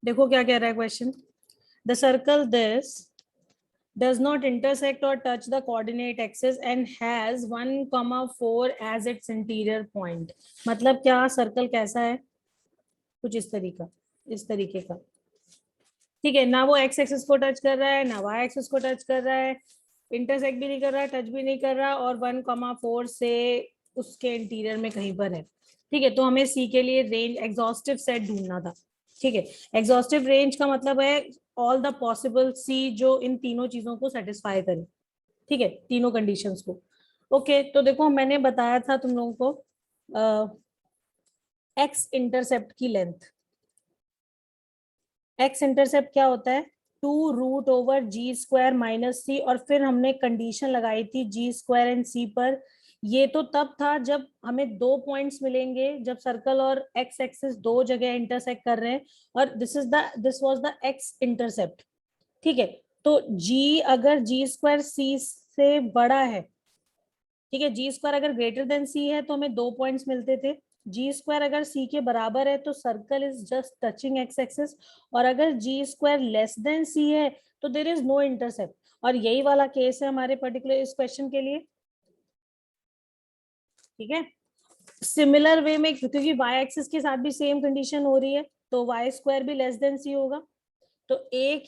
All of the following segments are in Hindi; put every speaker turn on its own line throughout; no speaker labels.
देखो क्या कह रहा है question. The circle this does not intersect or touch the coordinate axis and has 1,4 as its interior point। मतलब क्या सर्कल कैसा है, कुछ इस तरीके का। ठीक है, ना वो एक्स एक्सिस को टच कर रहा है ना वाई एक्सिस को टच कर रहा है, इंटरसेक्ट भी नहीं कर रहा, टच भी नहीं कर रहा, और 1,4 से उसके इंटीरियर में कहीं पर है। ठीक है, तो हमें सी के लिए रेंज एग्जॉस्टिव सेट ढूंढना था। ठीक है, एग्जॉस्टिव रेंज का मतलब है ऑल द पॉसिबल सी जो इन तीनों चीजों को सेटिस्फाई करे। ठीक है, तीनों कंडीशंस को। ओके, तो देखो मैंने बताया था तुम लोगों को एक्स इंटरसेप्ट की लेंथ। एक्स इंटरसेप्ट क्या होता है, 2√/g² - c, और फिर हमने कंडीशन लगाई थी g² एंड c पर। ये तो तब था जब हमें दो पॉइंट्स मिलेंगे, जब सर्कल और एक्स एक्सिस दो जगह इंटरसेक्ट कर रहे हैं, और this was the x intercept. ठीक है, तो g अगर g² c से बड़ा है, ठीक है, g² अगर ग्रेटर देन c है तो हमें दो पॉइंट्स मिलते थे। g² अगर c के बराबर है तो circle is just touching x axis, और अगर g² लेस देन c है तो देर इज नो इंटरसेप्ट। और यही वाला केस है हमारे पर्टिकुलर इस क्वेश्चन के लिए। ठीक है, सिमिलर वे में क्योंकि y एक्सिस के साथ भी सेम कंडीशन हो रही है, तो y² भी लेस देन c होगा। तो एक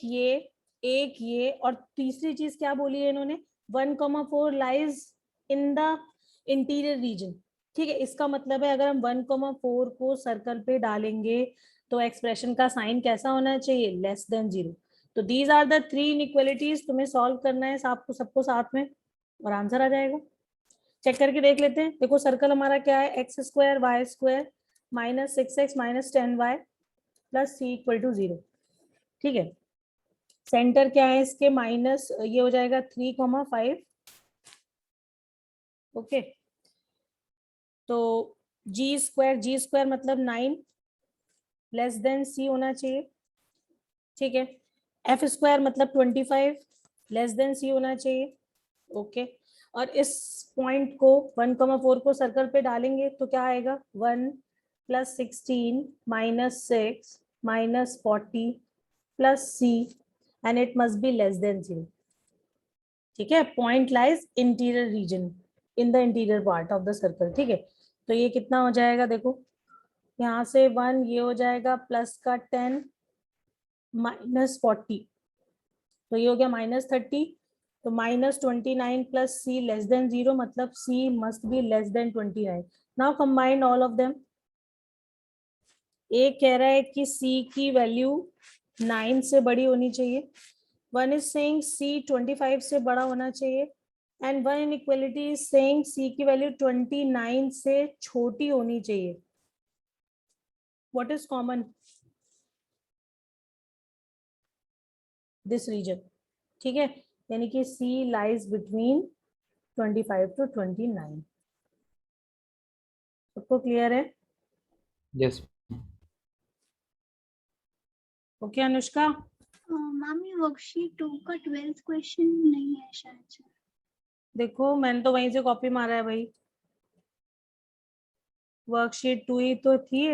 ये और तीसरी चीज क्या बोली है इन्होंने, 1,4 lies in the interior region. ठीक है, इसका मतलब है अगर हम 1,4 को सर्कल पे डालेंगे तो एक्सप्रेशन का साइन कैसा होना चाहिए, लेस देन 0। तो these are the three inequalities, तुम्हें सॉल्व करना है सबको साथ में, और आंसर आ जाएगा। चेक करके देख लेते हैं। देखो सर्कल हमारा क्या है, x² y² -6x -10y + c = 0। ठीक है, सेंटर क्या है इसके, माइनस ये हो जाएगा 3,5। ओके, तो g² मतलब 9 लेस देन c होना चाहिए। ठीक है, f² मतलब 25 लेस देन c होना चाहिए। ओके, और इस पॉइंट को 1,4 को सर्कल पे डालेंगे तो क्या आएगा, 1 + 16 -6 -40 + c, and it must be less than 0। ठीक है, point lies interior region in the interior part of the circle. ठीक है, तो ये कितना हो जाएगा, देखो यहाँ से 1, ये हो जाएगा +10 -40, तो ये हो गया -30। तो -29 + c लेस देन 0, मतलब c must be less then 29। Now combine all of them. एक कह रहा है कि c की वैल्यू 9 से बड़ी होनी चाहिए, वन इज सेइंग c 25 से बड़ा होना चाहिए, and one inequality is saying c की वैल्यू 29 से छोटी होनी चाहिए। What is common, this region. ठीक है, यानी कि c लाइज बिटवीन 25 to 29। सबको क्लियर है?
यस।
ओके अनुष्का।
मैम ये वर्कशीट 2 का 12th क्वेश्चन नहीं है शायद से।
देखो मैंने तो वहीं से कॉपी मारा है भाई, वर्कशीट 2 ही तो थी।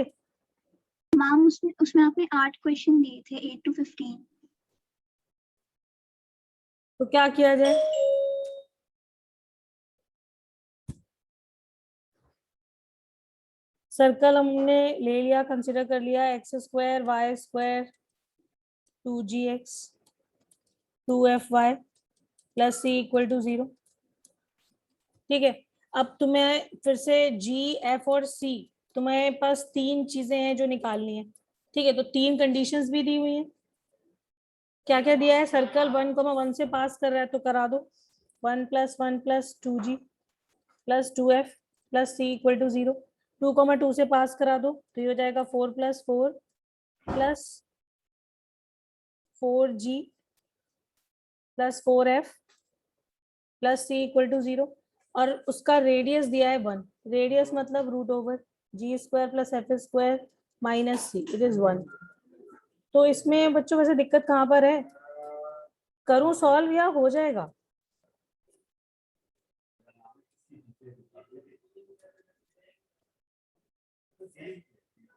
मैम उसमें आपने 8 क्वेश्चन दिए थे, 8 to 15।
तो क्या किया जाए, सर्कल हमने ले लिया, कंसिडर कर लिया, x² y² 2gx 2fy + c = 0। ठीक है, अब तुम्हें फिर से g f और c, तुम्हारे पास तीन चीजें हैं जो निकालनी है। ठीक है, तो तीन कंडीशंस भी दी हुई हैं। क्या क्या दिया है, सर्कल 1,1 से पास कर रहा है तो करा दो, 1 + 1 + 2g + 2f + c = 0। 2,2 से पास करा दो तो ये हो जाएगा 4 + 4 + 4g + 4f + c = 0, और उसका रेडियस दिया है 1। रेडियस मतलब √g² + f² - c, it is 1। तो इसमें बच्चों वैसे दिक्कत कहाँ पर है, करूं सॉल्व या हो जाएगा?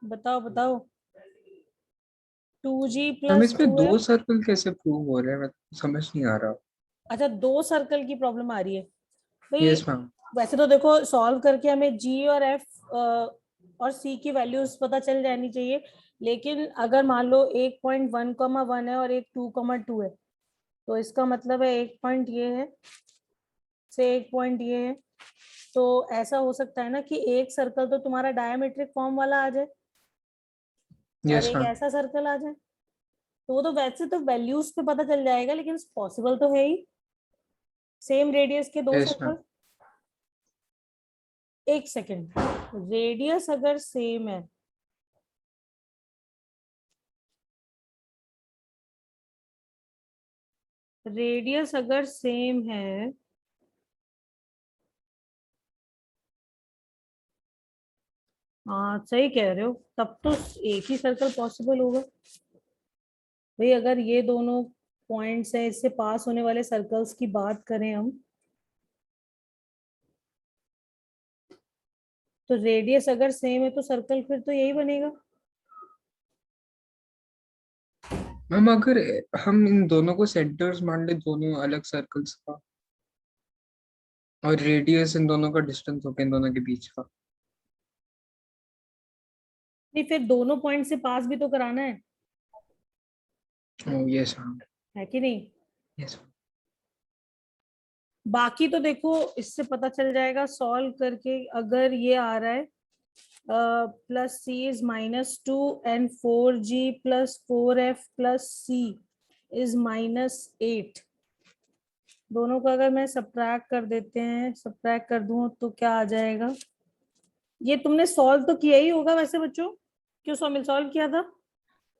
बताओ बताओ। 2g
हम
प्लस
इसमें 2
2f।
सर्कल कैसे प्रूव हो रहे हैं, मैं समझ नहीं आ रहा।
अच्छा, 2 सर्कल की प्रॉब्लम आ रही है भाई।
Yes ma'am.
वैसे तो देखो सॉल्व करके हमें g और f और c की वैल्यूज पता चल जानी चाहिए, लेकिन अगर मान लो एक पॉइंट 1,1 है और एक 2,2 है, तो इसका मतलब है एक पॉइंट ये है से एक पॉइंट ये है। तो ऐसा हो सकता है ना कि एक सर्कल तो तुम्हारा डायमेट्रिक फॉर्म वाला आ जाए और
यस
एक
मैम।
ऐसा सर्कल आ जाए। तो वो तो वैसे तो वैल्यूज पे पता चल जाएगा, लेकिन पॉसिबल तो है ही सेम रेडियस के दो
यस मैम।
सर्कल। एक सेकेंड, रेडियस अगर सेम है रेडियस अगर सेम है हाँ सही कह रहे हो, तब तो एक ही सर्कल पॉसिबल होगा भाई। अगर ये दोनों पॉइंट्स है, इससे पास होने वाले सर्कल्स की बात करें हम, तो रेडियस अगर सेम है तो सर्कल फिर तो यही बनेगा।
मैम अगर हम इन दोनों को सेंटर्स मान ले, दोनों अलग सर्कल्स का, और रेडियस इन दोनों का डिस्टेंस हो गया इन दोनों के बीच का।
नहीं, फिर दोनों पॉइंट से पास भी तो कराना
यस मैम।
है कि नहीं?
यस।
बाकी तो देखो इससे पता चल जाएगा सॉल्व करके। अगर ये आ रहा है plus C is -2 and 4g plus 4f plus C is -8, दोनों का अगर मैं सब्ट्रैक्ट कर देते हैं, सब्ट्रैक्ट कर दूं तो क्या आ जाएगा? ये तुमने सॉल्व तो किया ही होगा वैसे बच्चों, क्यों सॉल्व सॉल्व किया था?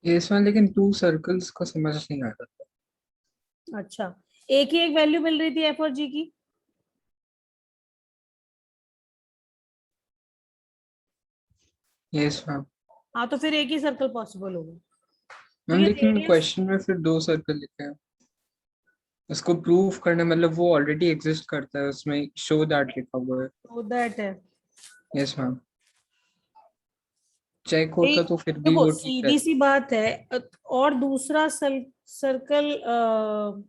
यस मैम, लेकिन 2 सर्कल्स का समझ नहीं आ रहा।
अच्छा, एक ही एक वैल्यू मिल रही थी एफ और जी की।
Yes ma'am.
हाँ तो फिर एक ही सर्कल पॉसिबल होगा
मैम
क्योंकि
लेकिन
रेडियस।
क्वेश्चन में फिर 2 सर्कल लिखे हैं, उसको प्रूव करना मतलब वो ऑलरेडी एग्जिस्ट करता है, उसमें शो दैट लिखा हुआ है।
तो दैट है
यस मैम। चेक होता तो फिर भी
देखो
वो ठीक
सीधी
रहता।
सी बात है। और दूसरा सर्कल
मैम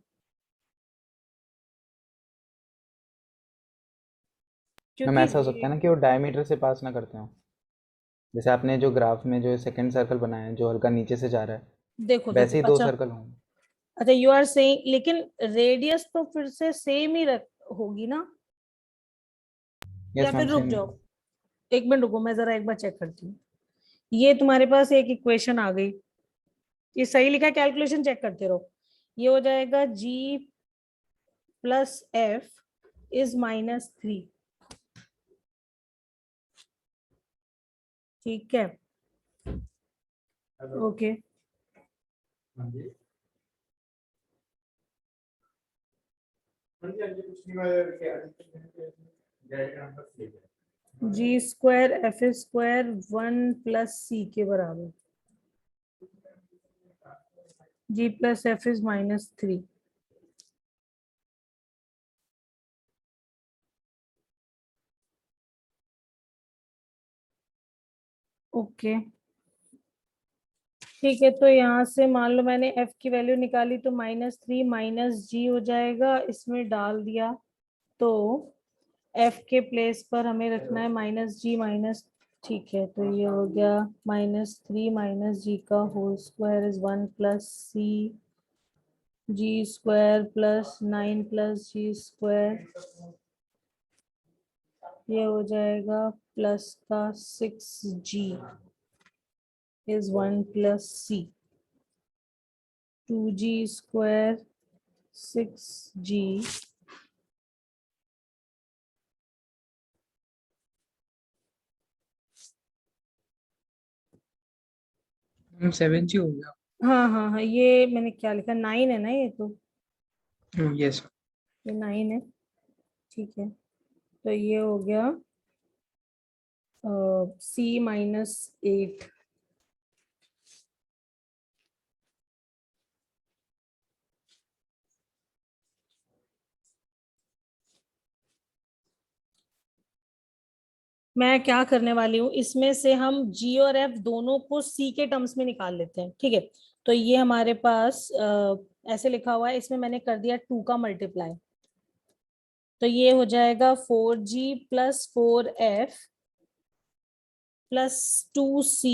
क्योंकि
ऐसा हो सकता है ना कि वो डायमीटर से पास ना करते हो, जैसे आपने जो ग्राफ में जो सेकंड सर्कल बनाया है जो हल्का नीचे से जा रहा है,
देखो देखो
वैसे ही 2
अच्छा।
सर्कल होंगे।
अच्छा यू आर सेइंग, लेकिन रेडियस तो फिर से सेम ही रख होगी ना? या
यस
फिर
मैम
रुक
सेम ही।
जाओ, एक मिनट रुको, मैं जरा एक बार चेक करती हूँ। ये तुम्हारे पास एक इक्वेशन आ गई, ये सही लिखा है, कैलकुलेशन चेक करते रहो। ये हो जाएगा g प्लस एफ इज -3। ठीक है, ओके। g² f² 1 प्लस सी के बराबर, g plus F is -3। Okay ठीक है, तो यहाँ से मान लो मैंने f की वैल्यू निकाली तो -3 माइनस जी हो जाएगा, इसमें डाल दिया तो f के प्लेस पर हमें रखना है -g माइनस। ठीक है, तो ये हो गया -3 माइनस जी का whole square is 1 plus C g² plus 9 plus g²। ये हो जाएगा प्लस का 6g is 1 plus C 2g² 6g।
7G हो गया।
हाँ हाँ हाँ, ये मैंने क्या लिखा, 9 है ना ये तो,
यस।
ये 9 है। ठीक है, तो ये हो गया C -8। मैं क्या करने वाली हूँ, इसमें से हम g और f दोनों को c के टर्म्स में निकाल लेते हैं, ठीक है। तो ये हमारे पास ऐसे लिखा हुआ है, इसमें मैंने कर दिया 2 का मल्टीप्लाई, तो ये हो जाएगा 4g plus 4f plus 2c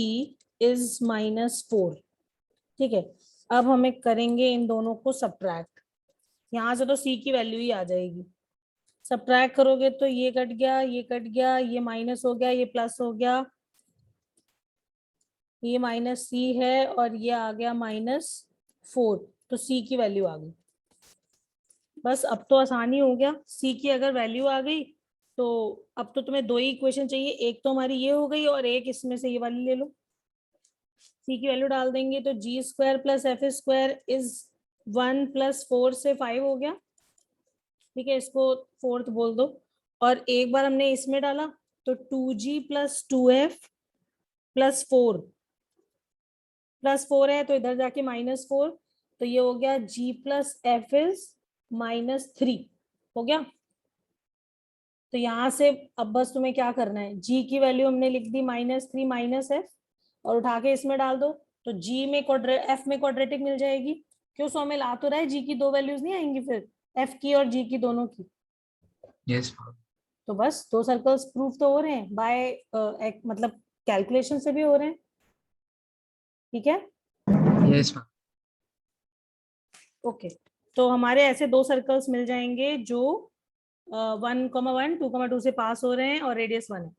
is -4, ठीक है। अब हमें करेंगे इन दोनों को सब्ट्रैक्ट, यहाँ से तो c की वैल्यू ही आ जाएगी। सब्ट्रैक्ट करोगे तो ये कट गया, ये कट गया, ये माइनस हो गया, ये प्लस हो गया, ये -c है और ये आ गया -4, तो c की वैल्यू आ गई। बस अब तो आसानी हो गया, c की अगर वैल्यू आ गई तो अब तो तुम्हें 2 ही इक्वेशन चाहिए, एक तो हमारी ये हो गई और एक इसमें से ये वाली ले लो। c की वैल्यू डाल देंगे तो g² plus f² is 1 plus 4 से 5 हो गया, ठीक है, इसको 4th बोल दो। और एक बार हमने इसमें डाला तो 2g प्लस 2f प्लस 4 है, तो इधर जाके -4, तो ये हो गया g प्लस f इज -3 हो गया। तो यहाँ से अब बस तुम्हें क्या करना है, g की वैल्यू हमने लिख दी -3 माइनस f, और उठा के इसमें डाल दो, तो g में f में क्वाड्रेटिक मिल जाएगी। क्यों, 100 में ला तो रहा है, g की 2 वैल्यूज नहीं आएंगी फिर, f की और g की दोनों की।
यस
तो बस 2 सर्कल्स प्रूफ तो हो रहे हैं बाय मतलब कैलकुलेशन से भी हो रहे हैं, ठीक है।
यस
ओके, तो हमारे ऐसे 2 सर्कल्स मिल जाएंगे जो 1,1 2,2 से पास हो रहे हैं और रेडियस 1 है,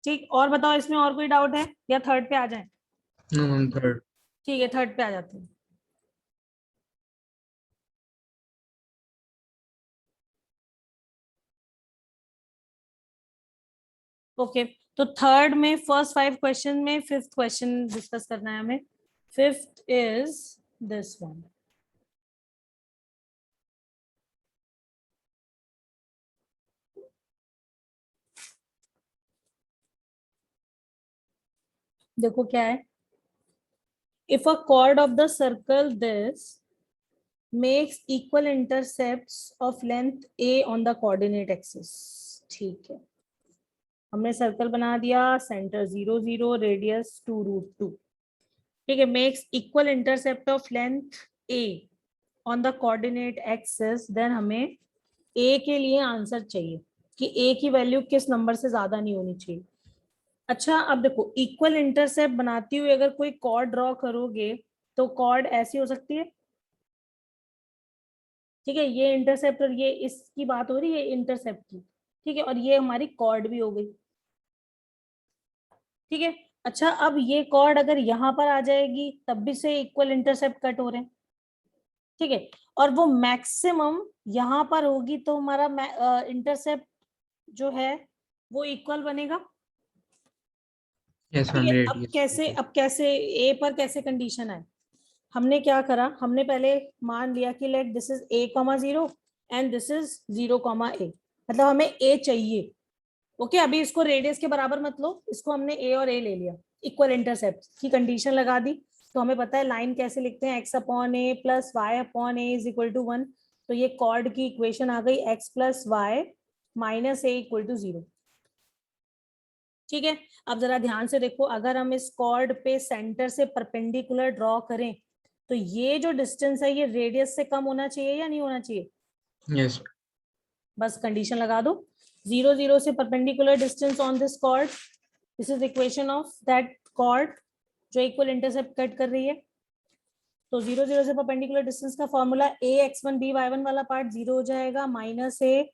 ठीक। और बताओ इसमें और कोई डाउट है या थर्ड पे आ जाए?
No ma'am, third.
ठीक है, थर्ड पे आ जाते हैं। ओके, तो थर्ड में फर्स्ट 5 क्वेश्चन में 5th क्वेश्चन डिस्कस करना है हमें। 5th is this one. देखो क्या है, if a chord of the circle this makes equal intercepts of length a on the coordinate axis, ठीक है। हमने सर्कल बना दिया, सेंटर 0 0, रेडियस 2√2, ठीक है। Makes equal intercept of length a on the coordinate axis, then हमें a के लिए आंसर चाहिए कि a की वैल्यू किस नंबर से ज्यादा नहीं होनी चाहिए। अच्छा, अब देखो, इक्वल इंटरसेप्ट बनाती हुई अगर कोई कॉर्ड ड्रॉ करोगे तो कॉर्ड ऐसी हो सकती है, ठीक है। ये इंटरसेप्ट और ये, इसकी बात हो रही है इंटरसेप्ट की, ठीक है, और ये हमारी कॉर्ड भी हो गई, ठीक है। अच्छा, अब ये कॉर्ड अगर यहाँ पर आ जाएगी तब भी से इक्वल इंटरसेप्ट कट हो रहे हैं, ठीक है। और वो मैक्सिमम यहाँ पर होगी तो हमारा इंटरसेप्ट जो है वो इक्वल बनेगा,
यस
ठीक
मैम,
है।
रेडियस।
अब कैसे ए पर कैसे कंडीशन है, हमने क्या करा, हमने पहले मान लिया कि let this is a,0 and this is 0,a, मतलब हमें a चाहिए, ओके। अभी इसको रेडियस के बराबर मत लो, इसको हमने a और a ले लिया, इक्वल इंटरसेप्ट की कंडीशन लगा दी, तो हमें पता है लाइन कैसे लिखते हैं, x/a plus y/a is equal to 1, तो ये कॉर्ड की इक्वेशन आ गई x plus Y minus a equal to 0, ठीक है। अब जरा ध्यान से देखो, अगर हम इस कॉर्ड पे सेंटर से परपेंडिकुलर ड्रॉ करें तो ये जो डिस्टेंस है ये रेडियस से कम होना चाहिए या नहीं होना चाहिए?
यस
बस कंडीशन लगा दो, 0 0 से perpendicular distance on this chord, this is equation of that chord जो इक्वल इंटरसेप्ट कट कर रही है। तो 0 0 से परपेंडिकुलर डिस्टेंस का फॉर्मूला ax1 by1 वाला पार्ट 0 हो जाएगा, minus a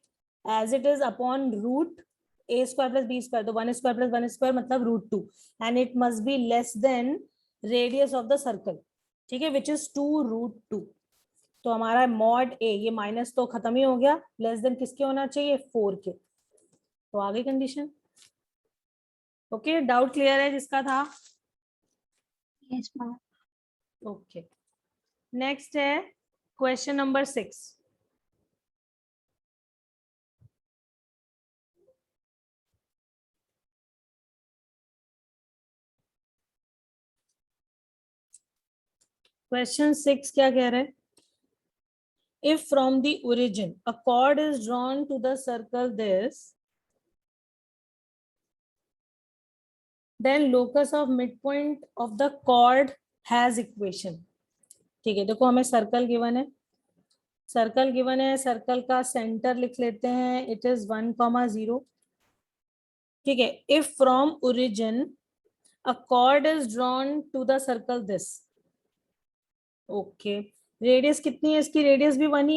as it is upon root a² plus b², तो 1² प्लस 1² मतलब √2, and it must be less than radius of the circle, ठीक है, विच इज 2√2। तो हमारा मॉड a, ये माइनस तो खत्म ही हो गया, लेस देन किसके होना चाहिए, 4 के, तो आ गई कंडीशन। ओके, डाउट क्लियर है जिसका था?
Yes, ma'am.
ओके, नेक्स्ट है क्वेश्चन नंबर 6। क्वेश्चन 6 क्या कह रहे हैं, if from the origin a chord is drawn to the circle this then locus of mid point of the chord has equation. ठीक है, देखो हमें सर्कल गिवन है, सर्कल गिवन है, सर्कल का सेंटर लिख लेते हैं, इट इज 1,0। ठीक है, if from origin a chord is drawn to the circle this. Okay, radius कितनी है इसकी? रेडियस भी 1 ही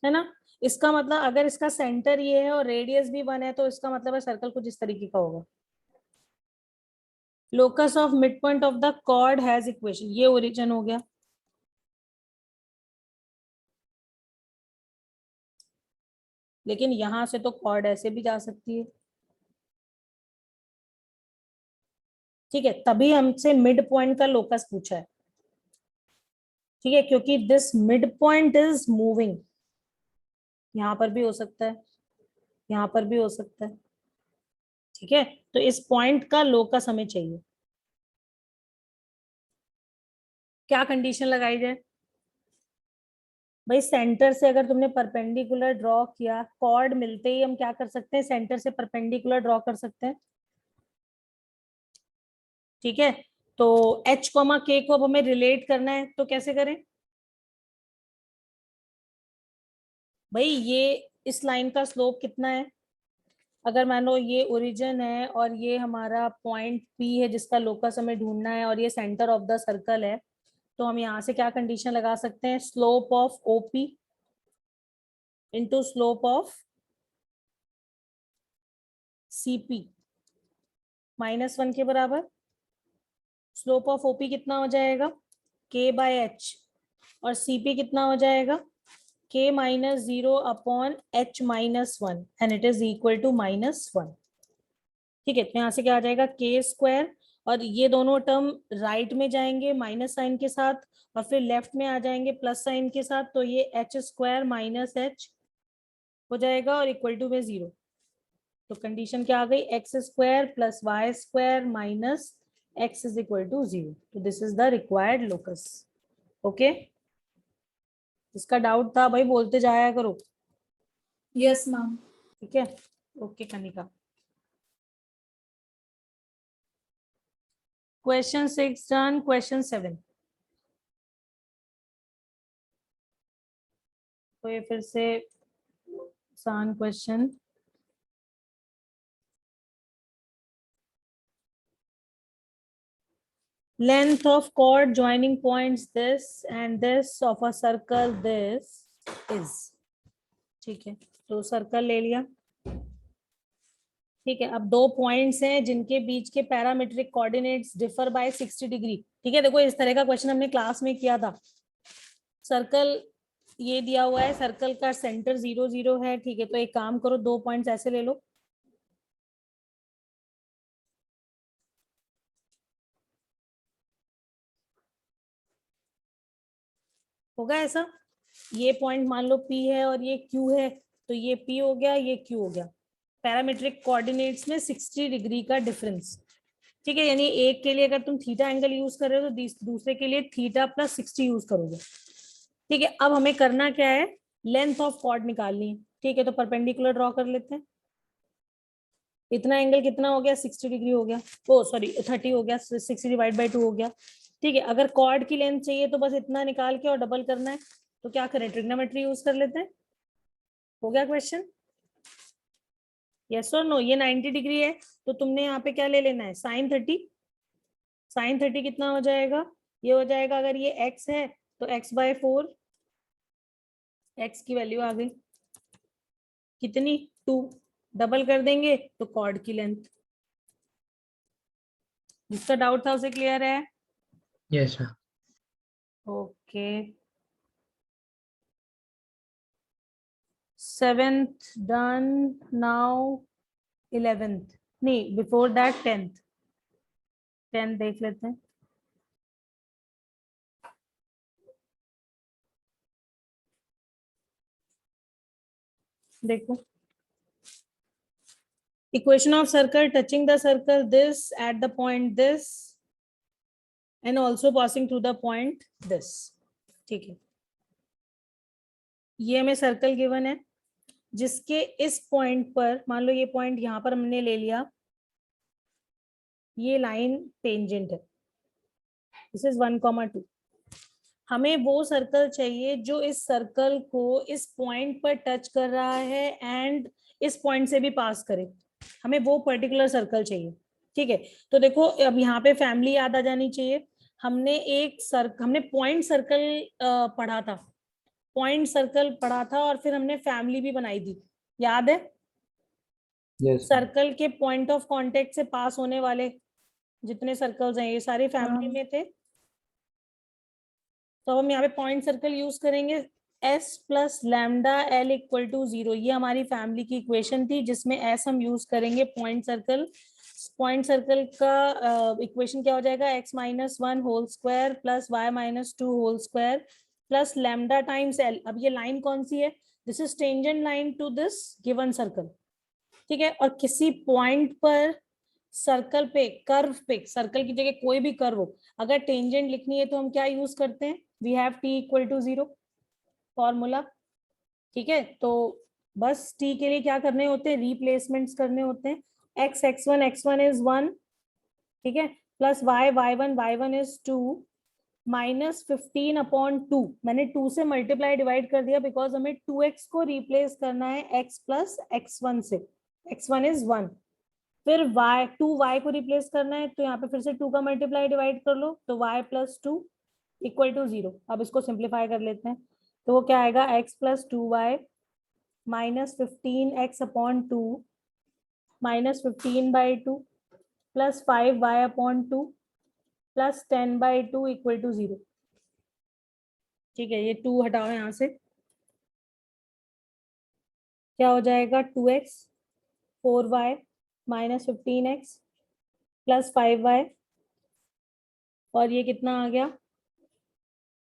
है ना। इसका मतलब अगर इसका सेंटर ये है और रेडियस भी 1 है तो इसका मतलब है सर्कल कुछ इस तरीके का होगा। Locus of mid point of the chord has equation, ये ओरिजिन हो गया। लेकिन यहां से तो कॉर्ड ऐसे भी जा सकती है। ठीक है, तभी हमसे मिड पॉइंट का लोकस पूछा है। ठीक है, क्योंकि this mid point is moving, यहां पर भी हो सकता है, यहां पर भी हो सकता है। ठीक है, तो इस पॉइंट का लोकस हमें चाहिए। क्या कंडीशन लगाई जाए भाई? सेंटर से अगर तुमने परपेंडिकुलर ड्रॉ किया, कॉर्ड मिलते ही हम क्या कर सकते हैं? सेंटर से परपेंडिकुलर ड्रॉ कर सकते हैं। ठीक है, तो h, k को अब हमें रिलेट करना है तो कैसे करें भाई? ये इस लाइन का स्लोप कितना है? अगर मान लो ये ओरिजिन है और ये हमारा पॉइंट P है जिसका लोकस हमें ढूंढना है और ये सेंटर ऑफ द सर्कल है, तो हम यहाँ से क्या कंडीशन लगा सकते हैं? Slope of OP into slope of CP -1 के बराबर। स्लोप ऑफ OP कितना हो जाएगा? K/H, और CP कितना हो जाएगा? K-0 upon H-1 and it is equal to -1। ठीक है, तो यहाँ से क्या आ जाएगा? K², और ये दोनों टर्म राइट में जाएंगे माइनस साइन के साथ, और फिर लेफ्ट में आ जाएंगे प्लस साइन के साथ, तो ये H² - H हो जाएगा और इक्वल टू में 0। तो कंडीशन क्या आ गई? x² + y² minus x is equal to 0। तो this is the required locus. Okay, इसका डाउट था भाई बोलते जाया करो।
Yes ma'am.
ठीक है, okay Kanika. Question 6 done. Question 7, तो ये फिर से आसान question. Length of chord joining points this and this of a circle this is। ठीक है, तो सर्कल ले लिया। ठीक है, अब दो पॉइंट्स हैं जिनके बीच के parametric coordinates differ by 60 degree. ठीक है, देखो इस तरह का क्वेश्चन हमने क्लास में किया था। सर्कल ये दिया हुआ है, सर्कल का सेंटर 0 0 है। ठीक है, तो एक काम करो, दो पॉइंट्स ऐसे ले लो, होगा ऐसा। ये पॉइंट मान लो P है और ये Q है, तो ये P हो गया, ये Q हो गया। पैरामीट्रिक कोऑर्डिनेट्स में 60 डिग्री का डिफरेंस। ठीक है, यानी एक के लिए अगर तुम थीटा एंगल यूज कर रहे हो तो दूसरे के लिए थीटा + 60 यूज करोगे। ठीक है, अब हमें करना क्या है? लेंथ ऑफ कॉर्ड निकालनी है। ठीक है, तो परपेंडिकुलर ड्रॉ कर लेते हैं। इतना एंगल कितना हो गया? 60 डिग्री हो गया, ओ सॉरी 30 हो गया, 60 डिवाइड बाई 2 हो गया। ठीक है, अगर कॉर्ड की लेंथ चाहिए तो बस इतना निकाल के और डबल करना है। तो क्या करें? ट्रिग्नोमेट्री यूज कर लेते हैं। हो गया क्वेश्चन? यस और नो? ये 90 डिग्री है तो तुमने यहाँ पे क्या ले लेना है? साइन 30। साइन 30 कितना हो जाएगा? ये हो जाएगा, अगर ये x है तो x/4, x की वैल्यू आ गई कितनी? 2। डबल कर देंगे तो कॉर्ड की लेंथ। जिसका डाउट था उसे क्लियर है?
Yes ma'am.
Okay, 7th done. Now 11th, नहीं बिफोर दैट 10th देख लेते हैं। देखो, equation of circle touching the circle this at the point this and also passing through the point this। ठीक है, ये हमें सर्कल गिवन है जिसके इस पॉइंट पर, मान लो ये पॉइंट यहाँ पर हमने ले लिया, ये लाइन टेंजेंट है, दिस इज 1,2। हमें वो सर्कल चाहिए जो इस सर्कल को इस पॉइंट पर टच कर रहा है एंड इस पॉइंट से भी पास करे, हमें वो पर्टिकुलर सर्कल चाहिए। ठीक है, तो देखो अब यहाँ पे फैमिली याद आ जानी चाहिए। हमने पॉइंट सर्कल पढ़ा था, पॉइंट सर्कल पढ़ा था और फिर हमने फैमिली भी बनाई थी, याद है?
यस
सर्कल के पॉइंट ऑफ कांटेक्ट से पास होने वाले जितने सर्कल्स हैं ये सारे फैमिली में थे। तो हम यहाँ पे पॉइंट सर्कल यूज करेंगे, s plus lambda l equal to 0, ये हमारी फैमिली की इक्वेशन थी जिसमें s हम यूज करेंगे पॉइंट सर्कल। पॉइंट सर्कल का इक्वेशन क्या हो जाएगा, x minus 1 whole square plus y minus 2 whole square plus lambda times l। अब ये लाइन कौन सी है, this is tangent line to this given circle. ठीक है, और किसी पॉइंट पर सर्कल पे, कर्व पे, सर्कल की जगह कोई भी कर्व हो, अगर टेंजेंट लिखनी है तो हम क्या यूज करते हैं, we have t equal to 0 formula. ठीक है, तो बस t के लिए क्या करने होते हैं, रिप्लेसमेंट्स करने होते हैं। x1 इज 1, ठीक है, plus y1 is 2 minus 15 upon 2, मैंने 2 से मल्टीप्लाई डिवाइड कर दिया बिकॉज हमें 2x को रिप्लेस करना है x प्लस x1 से, x1 इज 1। फिर y को रिप्लेस करना है तो यहाँ पे फिर से 2 का मल्टीप्लाई डिवाइड कर लो, तो y प्लस 2 इक्वल टू 0। अब इसको सिंप्लीफाई कर लेते हैं, तो वो क्या आएगा, x plus 2y minus 15x upon 2 minus 15/2 plus 5y upon 2 plus 10/2 equal to 0। ठीक है, ये 2 हटाओ यहाँ से, क्या हो जाएगा, 2x 4y minus 15x plus 5y, और ये कितना आ गया,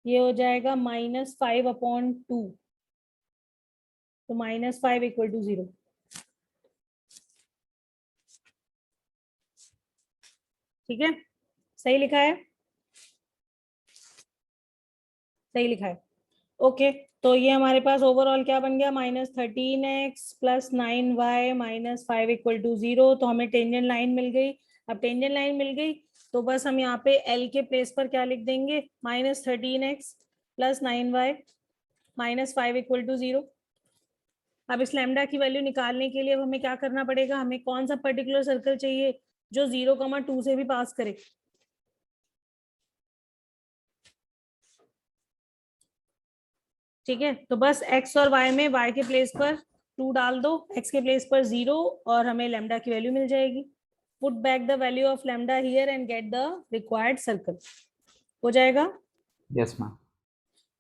ये हो जाएगा माइनस 5 अपॉन 2, तो माइनस 5 इक्वल टू 0। ठीक है, सही लिखा है, सही लिखा है। ओके, तो ये हमारे पास ओवरऑल क्या बन गया, -13x plus 9y minus 5 equal to 0। तो हमें टेंजेंट लाइन मिल गई। अब टेंजेंट लाइन मिल गई तो बस हम यहाँ पे l के प्लेस पर क्या लिख देंगे, -13x plus 9y minus 5 equal to 0। अब इस लैम्डा की वैल्यू निकालने के लिए हमें क्या करना पड़ेगा, हमें कौन सा पर्टिकुलर सर्कल चाहिए जो 0,2 से भी पास करे। ठीक है, तो बस x और y में y के प्लेस पर 2 डाल दो, x के प्लेस पर 0, और हमें लैम्डा की वैल्यू मिल जाएगी। Put back the value of lambda here and gate the required circle. हो जाएगा,
यस मैम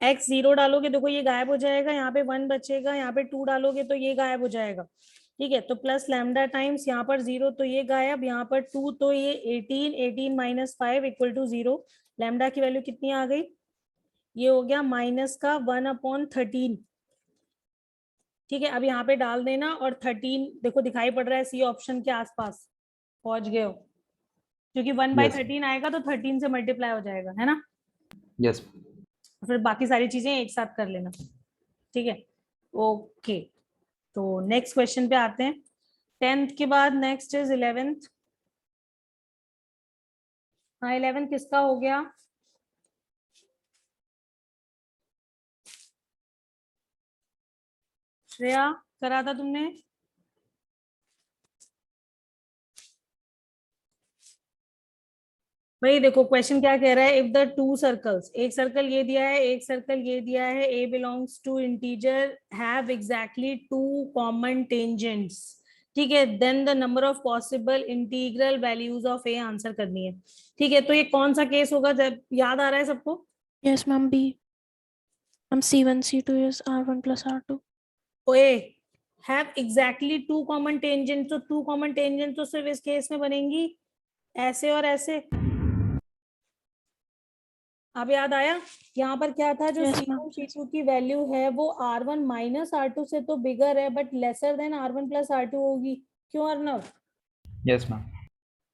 x 0 डालोगे देखो ये गायब हो जाएगा, यहाँ पे 1 बचेगा, यहाँ पे 2 डालोगे तो ये गायब हो जाएगा। ठीक है, तो प्लस लैम्डा टाइम्स यहाँ पर 0 तो ये गायब, यहाँ पर 2 तो ये 18 माइनस 5 इक्वल टू 0। लैम्डा की वैल्यू कितनी आ गई, ये हो गया माइनस का 1/13। ठीक है, अब यहाँ पे डाल देना, और 13 देखो दिखाई पड़ रहा है सी ऑप्शन के आसपास, पहुंच गए हो, क्योंकि 1/13 आएगा तो 13 से मल्टीप्लाई हो जाएगा, है ना।
यस
फिर बाकी सारी चीजें एक साथ कर लेना। ठीक है, ओके, तो नेक्स्ट क्वेश्चन पे आते हैं। 10th के बाद नेक्स्ट इज 11th। हाँ, 11 किसका हो गया, श्रेया करा था तुमने। भाई देखो क्वेश्चन क्या कह रहा है, इफ द टू सर्कल्स, एक सर्कल ये दिया है, एक सर्कल ये दिया है, a belongs to integer have exactly 2 common tangents, ठीक है, then the number of possible integral values of a answer करनी है। ठीक है, तो ये कौन सा केस होगा, जब याद आ रहा है सबको।
Yes, ma'am. B. C1, C2 is R1 plus R2.
ओए, हैव एग्जैक्टली 2 कॉमन टेंजेंट, तो 2 कॉमन टेंजेंट तो सिर्फ इस केस में बनेंगी, ऐसे और ऐसे। अब याद आया, यहाँ पर क्या था, जो
Yes,
C1
ma'am.
C2 की वैल्यू है वो R1 माइनस R2 से तो बिगर है, but lesser than R1 plus R2 होगी, क्यों अर्नव।
यस मैम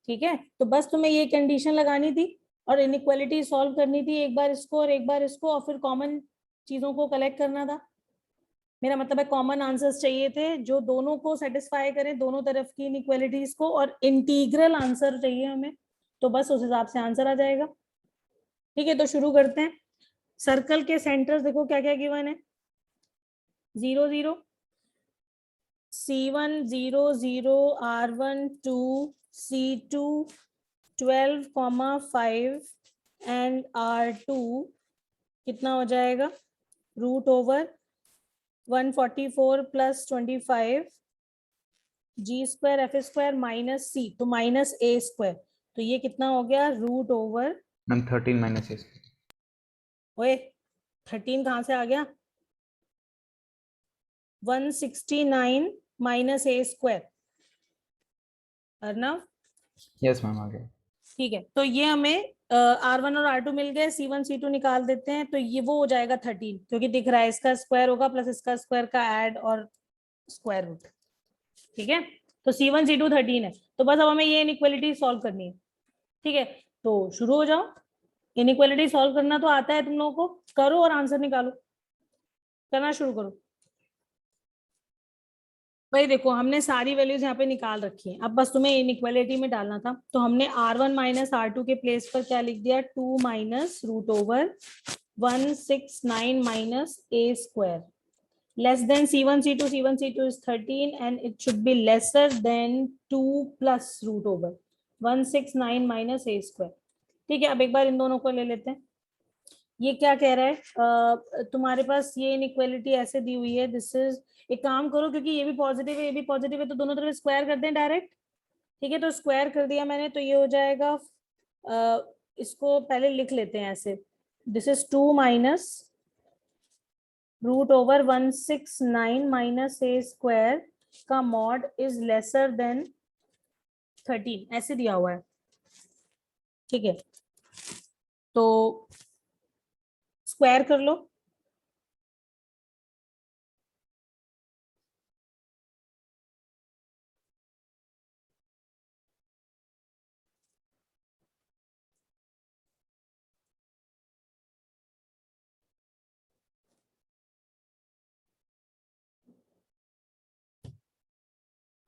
ठीक है, तो बस तुम्हें ये कंडीशन लगानी थी और इनइक्वालिटी सॉल्व करनी थी, एक बार इसको और एक बार इसको, और फिर कॉमन चीजों को कलेक्ट करना था। मेरा मतलब है कॉमन आंसर्स चाहिए थे जो दोनों को सेटिस्फाई करें, दोनों तरफ की इनइक्वालिटीज को, और इंटीग्रल आंसर चाहिए हमें। तो बस उस हिसाब से आंसर आ जाएगा। ठीक है, तो शुरू करते हैं। सर्कल के सेंटर्स देखो क्या क्या गिवन है, 0 0, C1 0 0, R1 2, C2 12,5 and R2 कितना हो जाएगा, root over 144 plus 25 G square F square minus C, तो माइनस A स्क्वायर, तो ये कितना हो गया, root over,
ma'am 13 minus a.
ओए 13 कहाँ से आ गया, 169 minus A square, Arnav.
Yes ma'am, आ गया।
ठीक है, तो ये हमें R1 और R2 मिल गए, C1 C2 निकाल देते हैं, तो ये वो हो जाएगा 13, क्योंकि दिख रहा है इसका स्क्वायर होगा प्लस इसका स्क्वायर का ऐड और स्क्वायर रूट। ठीक है, तो C1 C2 13 है, तो बस अब हमें ये इनइक्वालिटी सॉल्व करनी है। ठीक है, तो शुरू हो जाओ। इनइक्वालिटी सॉल्व करना तो आता है तुम लोगों को, करो और आंसर निकालो, करना शुरू करो। भाई देखो, हमने सारी वैल्यूज यहाँ पे निकाल रखी हैं, अब बस तुम्हें इनइक्वालिटी में डालना था, तो हमने R1 माइनस R2 के प्लेस पर क्या लिख दिया, 2 minus root over 169 minus A square, less than C1 C2, C1 C2 is 13 and it should be lesser than 2 plus root over 169 minus A square। ठीक है, अब एक बार इन दोनों को ले लेते हैं। ये क्या कह रहा है, तुम्हारे पास ये इनइक्वालिटी ऐसे दी हुई है, दिस इज, एक काम करो, क्योंकि ये भी पॉजिटिव है ये भी पॉजिटिव है, तो दोनों तरफ स्क्वायर कर दें डायरेक्ट। ठीक है, तो स्क्वायर कर दिया मैंने, तो ये हो जाएगा, इसको पहले लिख लेते हैं ऐसे, this is 2 minus root over 169 minus A square का मॉड इज लेसर देन 13, ऐसे दिया हुआ है। ठीक है, तो स्क्वायर कर लो,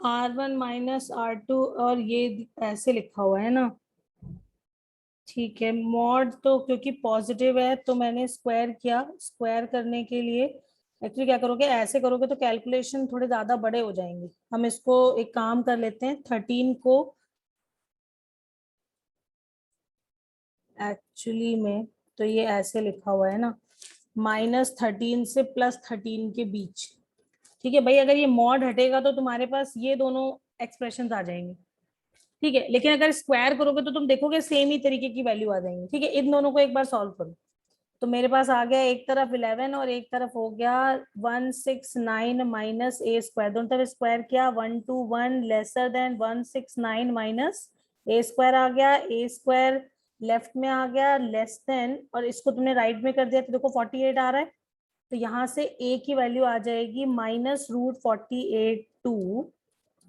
R1 माइनस R2, और ये ऐसे लिखा हुआ है ना। ठीक है, मॉड तो क्योंकि पॉजिटिव है तो मैंने स्क्वायर किया, स्क्वायर करने के लिए एक्चुअली क्या करोगे, ऐसे करोगे तो कैलकुलेशन थोड़े ज्यादा बड़े हो जाएंगे। हम इसको एक काम कर लेते हैं, 13 को एक्चुअली में, तो ये ऐसे लिखा हुआ है ना, -13 से +13 के बीच। ठीक है भाई, अगर ये मॉड हटेगा तो तुम्हारे पास ये दोनों एक्सप्रेशन आ जाएंगे। ठीक है, लेकिन अगर स्क्वायर करोगे तो तुम देखोगे सेम ही तरीके की वैल्यू आ जाएंगी। ठीक है, इन दोनों को एक बार सॉल्व करो, तो मेरे पास आ गया एक तरफ 11 और एक तरफ हो गया 169 माइनस A स्क्वायर, दोनों तरफ स्क्वायर किया, 121 lesser than 169 minus A square आ गया, A स्क्वायर लेफ्ट में आ गया लेस देन, और इसको तुमने राइट में कर दिया तो देखो 48 आ रहा है, तो यहाँ से A की वैल्यू आ जाएगी -√48 टू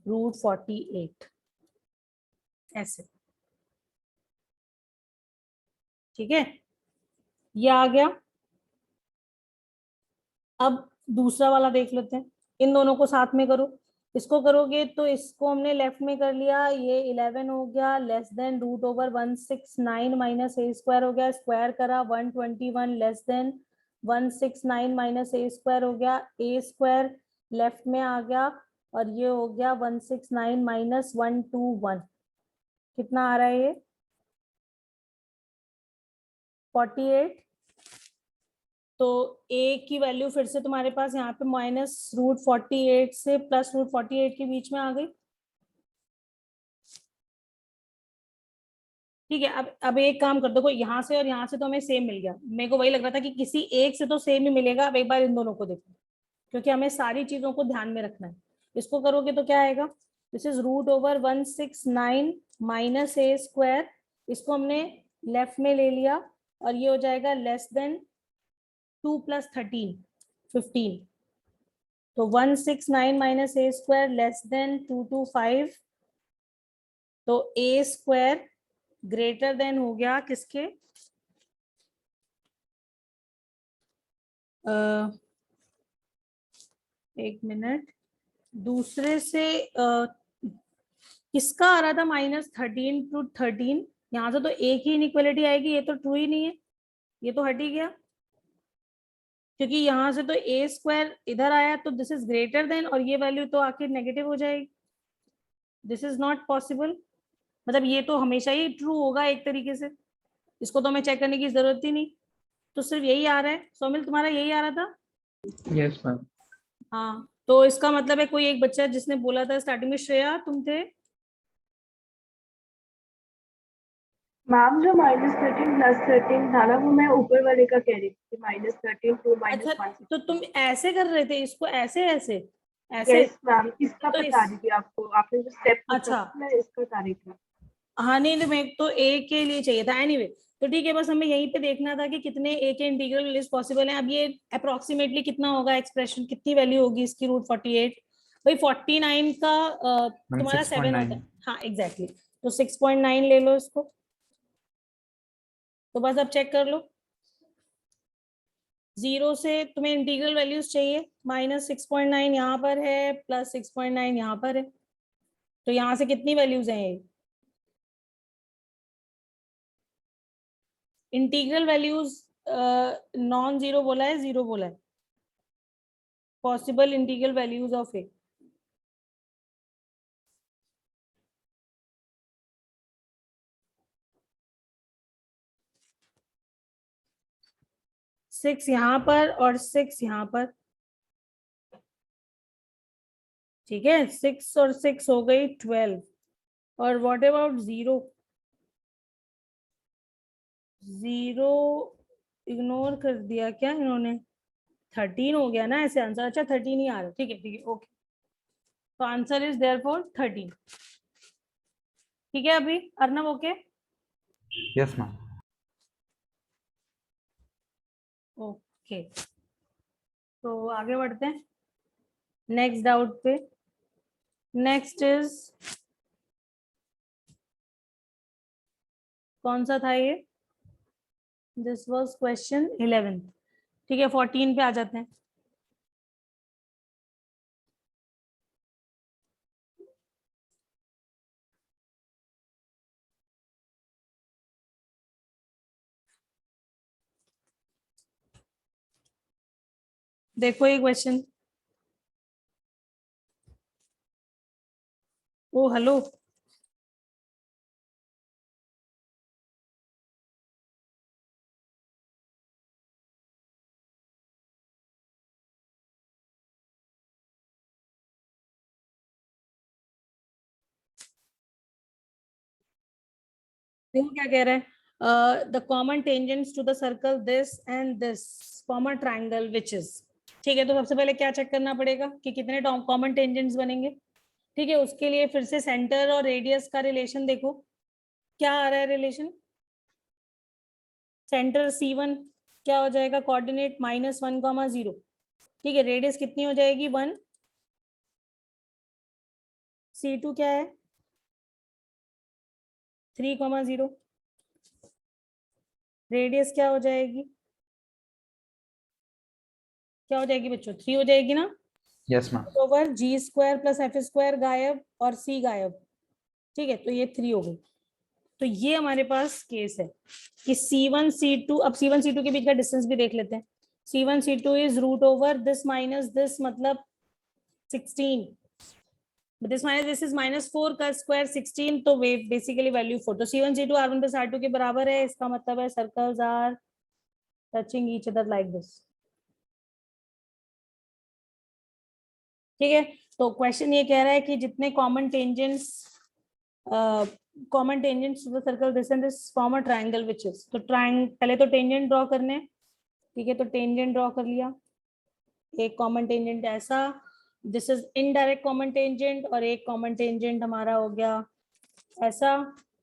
√48, ऐसे। ठीक है, ये आ गया। अब दूसरा वाला देख लेते हैं, इन दोनों को साथ में करो, इसको करोगे तो इसको हमने लेफ्ट में कर लिया, ये 11 हो गया less than root over 169 minus A square हो गया, स्क्वायर करा 121 less than 169 minus A square हो गया, A स्क्वायर लेफ्ट में आ गया, और ये हो गया 169 माइनस 121, कितना आ रहा है ये 48। तो A की वैल्यू फिर से तुम्हारे पास यहाँ पे -√48 से +√48 के बीच में आ गई। ठीक है, अब एक काम कर दो, यहाँ से और यहाँ से तो हमें सेम मिल गया, मेरे को वही लग रहा था कि किसी एक से तो सेम ही मिलेगा। अब एक बार इन दोनों को देखो, क्योंकि हमें सारी चीजों को ध्यान में रखना है। इसको करोगे तो क्या आएगा, this is root over 169 minus A square, इसको हमने लेफ्ट में ले लिया, और ये हो जाएगा लेस देन 2 + 13 15, तो 169 minus A square less than 225, तो A स्क्वायर ग्रेटर देन हो गया किसके, एक मिनट, दूसरे से किसका आ रहा था -13 to 13, यहाँ से तो एक ही इनइक्वालिटी आएगी, ये तो ट्रू ही नहीं है, ये तो हट ही गया, क्योंकि यहाँ से तो ए स्क्वायर इधर आया तो दिस इज ग्रेटर देन, और ये वैल्यू तो आखिर नेगेटिव हो जाएगी, दिस इज नॉट पॉसिबल। मतलब ये तो हमेशा ही ट्रू होगा एक तरीके से, इसको तो हमें चेक करने की जरूरत ही नहीं, तो सिर्फ यही आ रहा है। सोमिल तुम्हारा यही आ रहा था?
Yes ma'am.
हाँ, तो इसका मतलब है कोई एक बच्चा जिसने बोला था स्टार्टिंग में, श्रेया तुम थे?
मैम जो -13 + 13 था ना, वो मैं ऊपर वाले का कह रही थी, -13 टू
अच्छा,
-1।
तो तुम ऐसे कर रहे थे इसको, ऐसे ऐसे ऐसे?
यस मैम, इसका
तो
बता रही थी आपको, आपने जो स्टेप पूछा
अच्छा,
था, मैं इसका बता रही थी।
हाँ नहीं नहीं, मेरे को ए के लिए चाहिए था। एनीवे तो ठीक है, बस हमें यहीं पे देखना था कि कितने ए के इंटीग्रल वैल्यूज पॉसिबल हैं। अब ये अप्रोक्सीमेटली कितना होगा एक्सप्रेशन, कितनी वैल्यू होगी इसकी √48? भाई 49 का तुम्हारा 7 होता
6.9।
है, हाँ एग्जैक्टली, तो 6.9 ले लो इसको, तो बस अब चेक कर लो। 0 से तुम्हें इंटीग्रल वैल्यूज चाहिए, -6.9 यहाँ पर है, +6.9 यहाँ पर है, तो यहाँ से कितनी वैल्यूज हैं ये इंटीग्रल वैल्यूज? नॉन जीरो बोला है, जीरो बोला है? Possible integral values of A, six यहाँ पर और 6 यहाँ पर, ठीक है, 6 और 6 हो गई 12, और व्हाट अबाउट 0? 0 इग्नोर कर दिया क्या इन्होंने? 13 हो गया ना ऐसे आंसर, अच्छा 13 ही आ रहा है, ठीक है ओके, तो आंसर इज देयरफॉर 13। ठीक है अभी Arnab, okay?
Yes ma'am.
Okay, तो आगे बढ़ते हैं नेक्स्ट डाउट पे। नेक्स्ट इज, कौन सा था ये? This was question 11। ठीक है 14 पे आ जाते हैं। देखो ये क्वेश्चन, ओ हेलो, देखो क्या कह रहा है, the common tangents to the circle this and this form a triangle which is. ठीक है, तो सबसे पहले क्या चेक करना पड़ेगा कि कितने कॉमन टेंजेंट्स बनेंगे। ठीक है, उसके लिए फिर से सेंटर और रेडियस का रिलेशन देखो, क्या आ रहा है रिलेशन? सेंटर C1 क्या हो जाएगा, कोऑर्डिनेट -1, 0। ठीक है, रेडियस कितनी हो जाएगी 1, C2 क्या है 3, 0, रेडियस क्या हो जाएगी, क्या हो जाएगी बच्चों, 3 हो जाएगी ना?
Yes ma'am.
Over G² + F² गायब और C गायब। ठीक है, तो ये 3 हो गई। तो ये हमारे पास केस है कि C1 C2, अब C1 C2 के बीच का डिस्टेंस भी देख लेते हैं। C1 C2 is √this minus this, मतलब 16, दिस माइनस दिस इज -4 का स्क्वायर 16, तो वे बेसिकली वैल्यू 4। तो C1 C2 R1 + R2 के बराबर है, इसका मतलब है circles are touching each other like this. ठीक है, तो क्वेश्चन ये कह रहा है कि जितने common tangents to the circle this and this form a triangle which is. तो पहले तो टेंजेंट ड्रॉ करने हैं। ठीक है, तो टेंजेंट ड्रॉ कर लिया, एक कॉमन टेंजेंट ऐसा, this is indirect common tangent, और एक कॉमन टेंजेंट हमारा हो गया ऐसा,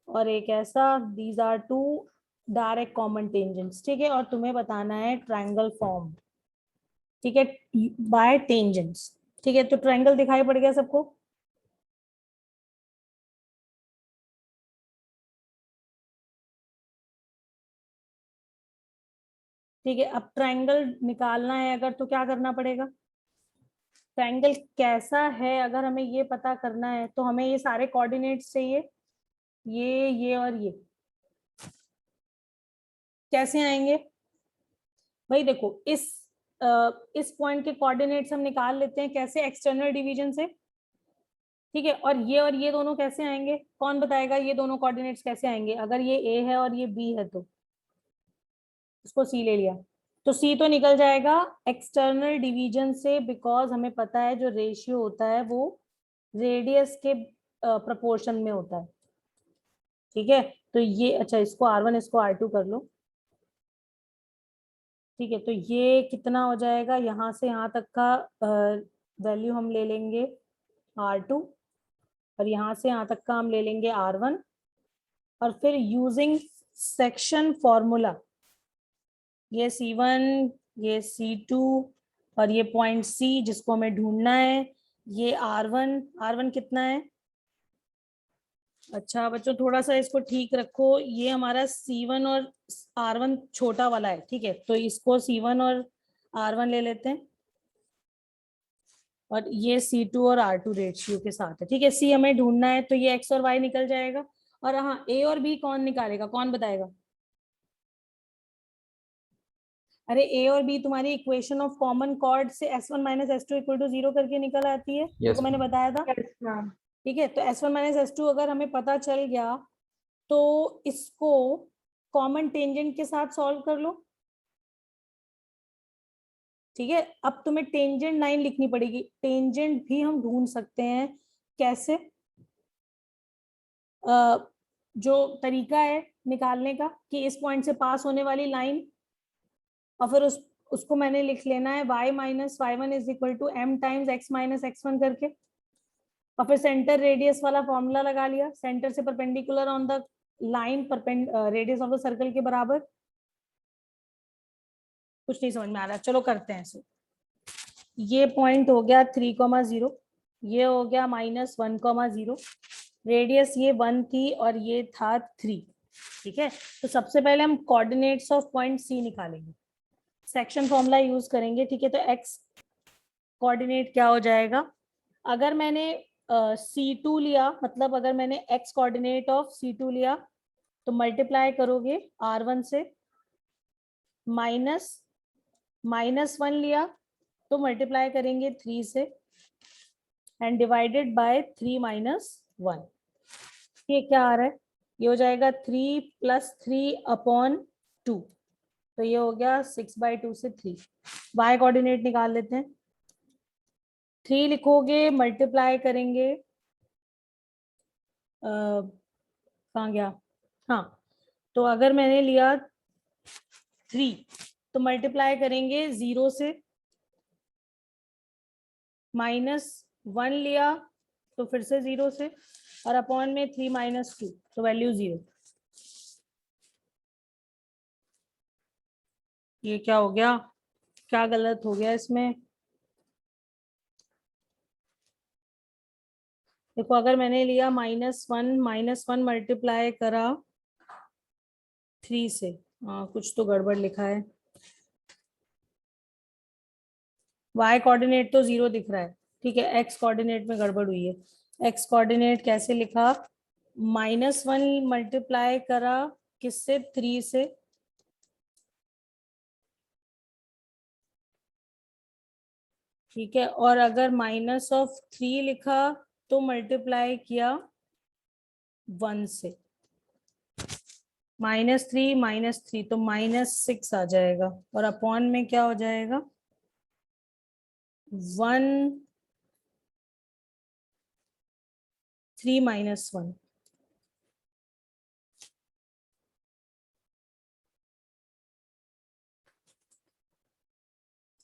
और एक ऐसा, these are 2 direct common tangents. ठीक है, और तुम्हें बताना है ट्रायंगल फॉर्म। ठीक है, बाय टेंजेंट्स। ठीक है, तो ट्रायंगल दिखाई पड़ गया सबको? ठीक है, अब ट्रायंगल निकालना है अगर, तो क्या करना पड़ेगा? ट्रायंगल कैसा है अगर हमें ये पता करना है, तो हमें ये सारे कोऑर्डिनेट्स चाहिए, ये और ये। कैसे आएंगे भाई? देखो इस पॉइंट के कोऑर्डिनेट्स हम निकाल लेते हैं कैसे, एक्सटर्नल डिवीजन से, ठीक है। और ये दोनों कैसे आएंगे, कौन बताएगा ये दोनों कोऑर्डिनेट्स कैसे आएंगे? अगर ये ए है और ये बी है तो इसको सी ले लिया तो सी तो निकल जाएगा एक्सटर्नल डिवीजन से, बिकॉज हमें पता है जो रेशियो होता है वो रेडियस के प्रोपोर्शन में होता है, ठीक है। तो ये अच्छा, इसको R1 इसको R2 कर लो, ठीक है। तो ये कितना हो जाएगा, यहाँ से यहाँ तक का वैल्यू हम ले लेंगे R2 और यहाँ से यहाँ तक का हम ले लेंगे R1, और फिर यूजिंग सेक्शन फॉर्मूला ये C1 ये C2 और ये पॉइंट C जिसको हमें ढूंढना है, ये R1 कितना है? अच्छा बच्चों थोड़ा सा इसको ठीक रखो, ये हमारा C1 और R1 छोटा वाला है, ठीक है। तो इसको C1 और R1 ले लेते हैं और ये C2 और R2 रेशियो के साथ है, ठीक है। C हमें ढूंढना है तो ये X और Y निकल जाएगा। और हाँ, A और B कौन निकालेगा, कौन बताएगा? अरे A और B तुम्हारी इक्वेशन ऑफ कॉमन कॉर्ड से S1 minus S2 equal to 0 करके निकल आती है, तो मैंने बताया था,
यस मैम।
ठीक है। तो S1 माइनस S2 अगर हमें पता चल गया तो इसको कॉमन टेंजेंट के साथ सॉल्व कर लो, ठीक है। अब तुम्हें टेंजेंट लाइन लिखनी पड़ेगी, टेंजेंट भी हम ढूंढ सकते हैं कैसे, जो तरीका है निकालने का कि इस पॉइंट से पास होने वाली लाइन, और फिर उसको मैंने लिख लेना है y minus y1 is equal to m times x minus x1 करके, और फिर सेंटर रेडियस वाला फॉर्मूला लगा लिया, सेंटर से perpendicular on the line radius of the circle के बराबर। कुछ नहीं समझ में आ रहा, चलो करते हैं इसे। ये पॉइंट हो गया 3,0, ये हो गया -1,0, रेडियस ये 1 थी और ये था 3, ठीक है। तो सबसे पहले हम कोऑर्डिनेट्स ऑफ पॉइंट सी निकालेंगे, सेक्शन फॉर्मूला यूज करेंगे, ठीक है। तो x कोऑर्डिनेट क्या हो जाएगा, अगर मैंने C2 लिया, मतलब अगर मैंने x कोऑर्डिनेट ऑफ C2 लिया तो मल्टीप्लाई करोगे R1 से, -1 लिया तो मल्टीप्लाई करेंगे 3 से, एंड डिवाइडेड बाय 3 माइनस 1। ये क्या आ रहा है, ये हो जाएगा 3 + 3/2, तो ये हो गया 6/2 से 3। y कोऑर्डिनेट निकाल लेते हैं, 3 लिखोगे मल्टीप्लाई करेंगे, कहाँ गया, हाँ, तो अगर मैंने लिया 3 तो मल्टीप्लाई करेंगे 0 से, -1 लिया तो फिर से 0 से, और अपॉन में 3 - 2 तो वैल्यू 0। ये क्या हो गया, क्या गलत हो गया इसमें? देखो अगर मैंने लिया -1 मल्टीप्लाई करा 3 से, कुछ तो गड़बड़ लिखा है, y कोऑर्डिनेट तो 0 दिख रहा है, ठीक है। x कोऑर्डिनेट में गड़बड़ हुई है, x कोऑर्डिनेट कैसे लिखा, -1 मल्टीप्लाई करा किससे, 3 से, ठीक है। और अगर -3 लिखा तो मल्टीप्लाई किया 1 से, -3 तो -6 आ जाएगा, और अपॉन में क्या हो जाएगा 1 3 - 1।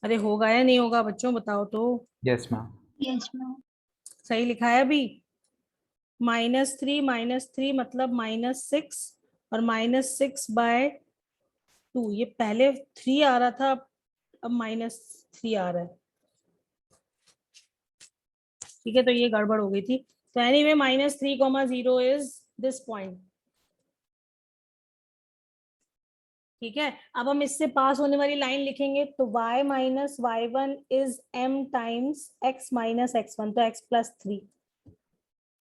अरे होगा या नहीं होगा बच्चों, बताओ तो।
Yes ma'am.
Yes ma'am.
सही लिखा है अभी, -3 मतलब -6, और -6/2, ये पहले 3 आ रहा था, अब -3 आ रहा है, ठीक है। तो ये गड़बड़ हो गई थी। तो एनीवे -3,0 इज दिस पॉइंट, ठीक है। अब हम इससे पास होने वाली लाइन लिखेंगे, तो y minus y1 is m times x minus x1, तो x + 3,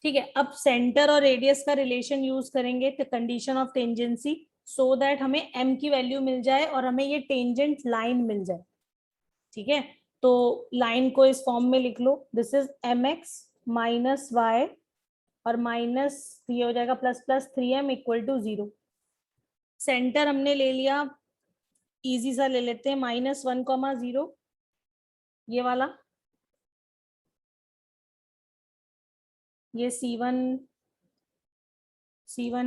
ठीक है। अब सेंटर और रेडियस का रिलेशन यूज करेंगे, तो condition of tangency, so that हमें m की वैल्यू मिल जाए और हमें ये टेंजेंट लाइन मिल जाए। ठीक है, तो लाइन को इस फॉर्म में लिख लो, this is mx minus y और माइनस ये हो जाएगा plus plus 3m equal to 0। Centre हमने ले लिया, इजी सा ले लेते हैं, -1,0 ये वाला, ये C1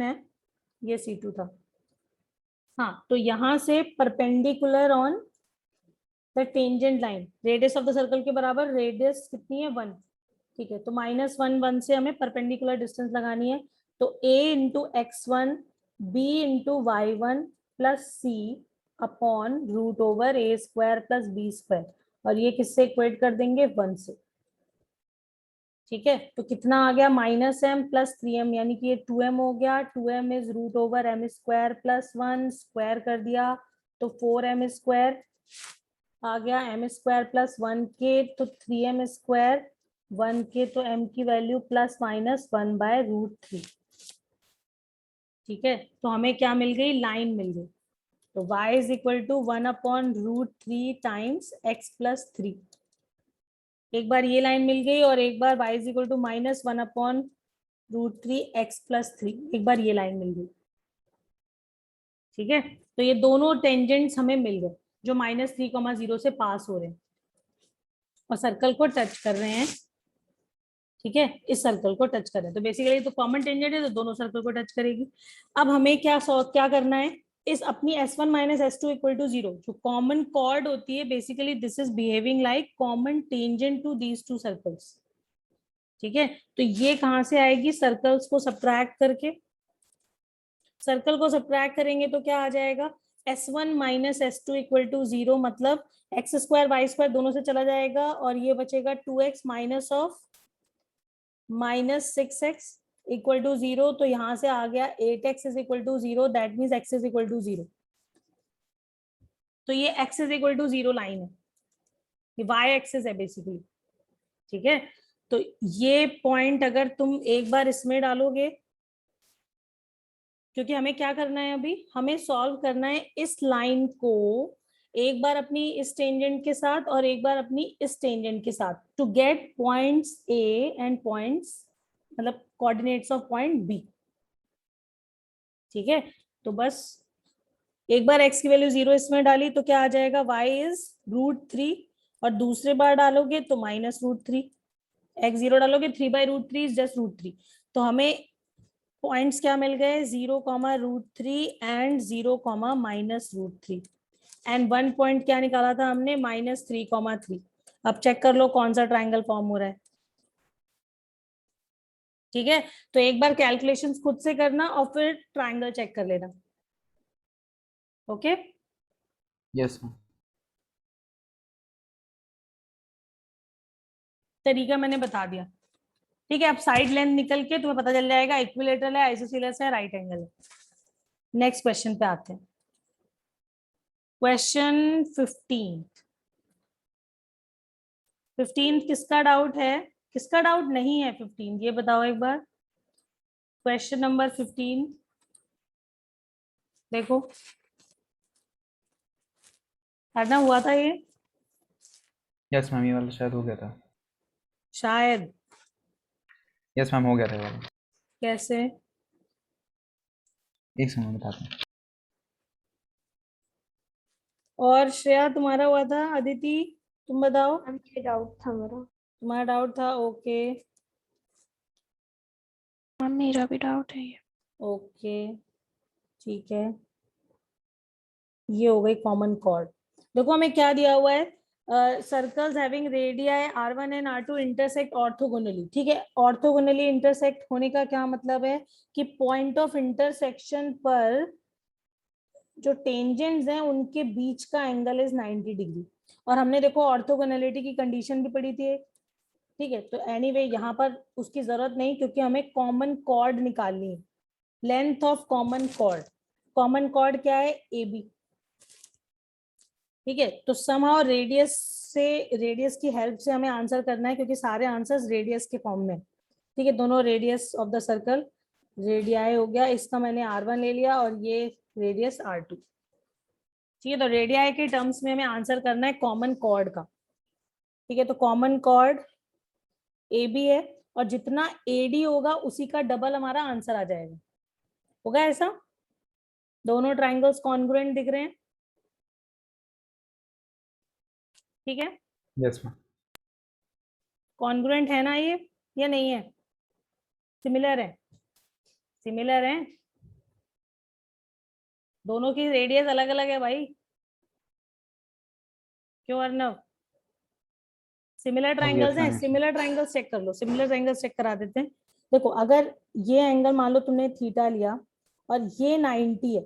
है, ये C2 था। हाँ, तो यहां से perpendicular on the tangent line, radius of the circle के बराबर रेडियस कितनी है 1। ठीक है, तो -1 से हमें परपेंडिकुलर डिस्टेंस लगानी है, तो a into x1 b into y1 plus c upon root over a square plus b square, और ये किससे इक्वेट कर देंगे 1 से। ठीक है, तो कितना आ गया -m प्लस 3m, यानी कि ये 2m हो गया, 2m is root over m square plus 1 square कर दिया तो 4m स्क्वायर आ गया, m स्क्वायर प्लस 1 के तो 3m स्क्वायर, 1 के तो m की वैल्यू प्लस माइनस 1/√3। ठीक है, तो हमें क्या मिल गई, लाइन मिल गई। तो y is equal to 1/√3 times x plus 3। एक बार ये लाइन मिल गई और एक बार y is equal to -1/√3 x plus 3, एक बार ये लाइन मिल गई। ठीक है, तो ये दोनों टेंजेंट्स हमें मिल गए जो -3,0 से पास हो रहे हैं और सर्कल को टच कर रहे हैं। ठीक है, इस सर्कल को टच कर रहे हैं, तो बेसिकली तो कॉमन टेंजेंट है तो दोनों सर्कल को टच करेगी। अब हमें क्या करना है, इस अपनी S1 minus S2 equal to 0 जो कॉमन कॉर्ड होती है, basically this is behaving like common tangent to these two circles. ठीक है, तो ये कहां से आएगी, सर्कल्स को सब्ट्रैक्ट करके, सर्कल को सब्ट्रैक्ट करेंगे तो क्या आ जाएगा, S1 minus S2 equal to 0, मतलब x स्क्वायर y स्क्वायर दोनों से चला जाएगा और ये बचेगा 2x minus of -6x equal to 0, तो यहां से आ गया 8x is equal to 0, that means x is equal to 0। तो ये x is equal to 0 line है, ये y एक्सिस है बेसिकली। ठीक है, तो ये पॉइंट अगर तुम एक बार इसमें डालोगे, क्योंकि हमें क्या करना है, अभी हमें सॉल्व करना है इस लाइन को एक बार अपनी इस टेंजेंट के साथ और एक बार अपनी इस टेंजेंट के साथ, to get points A and points, मतलब कोऑर्डिनेट्स ऑफ पॉइंट B। ठीक है, तो बस एक बार x की वैल्यू 0 इसमें डाली तो क्या आ जाएगा, y इज √3, और दूसरे बार डालोगे तो -√3, x 0 डालोगे 3/√3 इज जस्ट √3। तो हमें पॉइंट्स क्या मिल गए, 0, √3 एंड 0, -√3, एंड 1 पॉइंट क्या निकाला था हमने, -3,3। अब चेक कर लो कौन सा ट्राइंगल फॉर्म हो रहा है। ठीक है, तो एक बार कैलकुलेशंस खुद से करना और फिर ट्राइंगल चेक कर लेना। Okay,
yes ma'am.
तरीका मैंने बता दिया। ठीक है, अब साइड लेंथ निकल के तुम्हें पता चल जाएगा इक्विलेटरल है, आइसोसेलेस है, राइट एंगल है। नेक्स्ट क्वेश्चन पे आते हैं, क्वेश्चन 15 किसका डाउट है, किसका डाउट नहीं है 15, ये बताओ एक बार। क्वेश्चन नंबर 15 देखो, करना हुआ था ये,
यस मैम, ये वाला शायद हो गया था।
शायद,
यस मैम, हो गया था ये वाला।
कैसे,
एक सेकंड में बताता हूँ।
और श्रेया तुम्हारा हुआ था, अदिति तुम बताओ।
ये डाउट था मेरा।
तुम्हारा डाउट था, ओके
मैम मेरा भी डाउट है ये।
ओके, ठीक है, ये हो गई कॉमन कॉर्ड। देखो हमें क्या दिया हुआ है, circles having radii R1 and R2 intersect orthogonally. ठीक है, ऑर्थोगोनली इंटरसेक्ट होने का क्या मतलब है कि पॉइंट ऑफ इंटरसेक्शन पर जो टेंजेंट्स हैं उनके बीच का एंगल इज 90 डिग्री, और हमने देखो ऑर्थोगोनलिटी की कंडीशन भी पढ़ी थी। ठीक है, तो एनीवे यहाँ पर उसकी जरूरत नहीं, क्योंकि हमें कॉमन कॉर्ड निकालनी है, length of common chord. Common chord क्या है, AB। ठीक है, तो समहाउ रेडियस की हेल्प से हमें आंसर करना है, क्योंकि सारे आंसर्स रेडियस के फॉर्म में। ठीक है, दोनों radius of the circle radii हो गया, इसका मैंने R1 ले लिया और ये रेडियस R2। ठीक है, तो रेडियाई के टर्म्स में हमें आंसर करना है कॉमन कॉर्ड का। ठीक है, तो कॉमन कॉर्ड AB है और जितना AD होगा उसी का डबल हमारा आंसर आ जाएगा। होगा ऐसा? दोनों ट्राइंगल्स कॉन्ग्रुएंट दिख रहे हैं? ठीक है,
यस मैम।
कॉन्ग्रुएंट है ना ये या नहीं है? सिमिलर है? सिमिलर है, दोनों की रेडियस अलग अलग है भाई। क्यों अर्नव? सिमिलर ट्राइंगल्स हैं,
ma'am.
सिमिलर ट्राइंगल्स चेक कर लो, सिमिलर ट्राइंगल्स चेक करा देते हैं। देखो, अगर ये एंगल मान लो तुमने थीटा लिया और ये 90 है,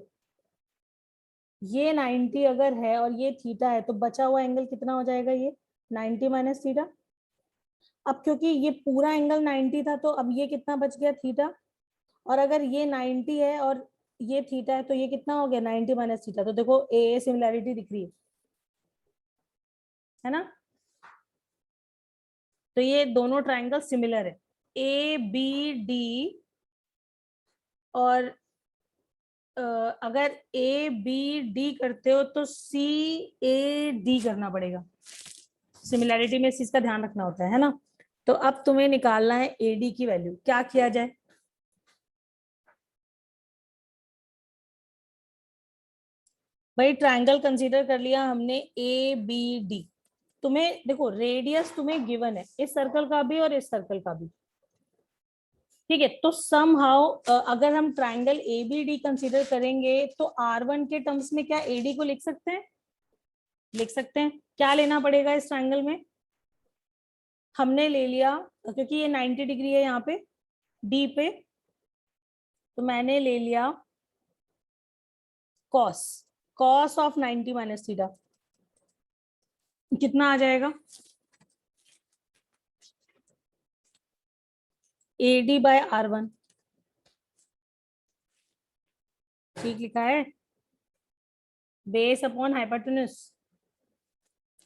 ये 90 अगर है और ये थीटा है, तो बचा हुआ एंगल कितना हो जाएगा? ये 90 माइनस थीटा। अब क्योंकि ये पूरा एंगल 90 था, तो अब ये कितना बच गया? थीटा। और अगर ये 90 है और ये थीटा है, तो ये कितना हो गया? 90 माइनस थीटा। तो देखो ए सिमिलैरिटी दिख रही है ना? तो ये दोनों ट्राइंगल सिमिलर है, ए बी डी। और अगर ए बी डी करते हो तो सी ए डी करना पड़ेगा। सिमिलैरिटी में इस चीज का ध्यान रखना होता है ना? तो अब तुम्हें निकालना है ए डी की वैल्यू। क्या किया जाए? भाई ट्राइंगल कंसीडर कर लिया हमने ए बी डी। तुम्हें देखो, रेडियस तुम्हें गिवन है, इस सर्कल का भी और इस सर्कल का भी। ठीक है, तो समहाउ अगर हम triangle A B D consider करेंगे तो R1 के टर्म्स में क्या AD को लिख सकते हैं? लिख सकते हैं। क्या लेना पड़ेगा इस ट्राइंगल में? हमने ले लिया, क्योंकि ये 90 डिग्री है यहाँ पे D पे, तो मैंने ले लिया cos, cos of 90 minus theta. कितना आ जाएगा? AD by R1। ठीक लिखा है, बेस अपॉन हाइपोटेन्यूज।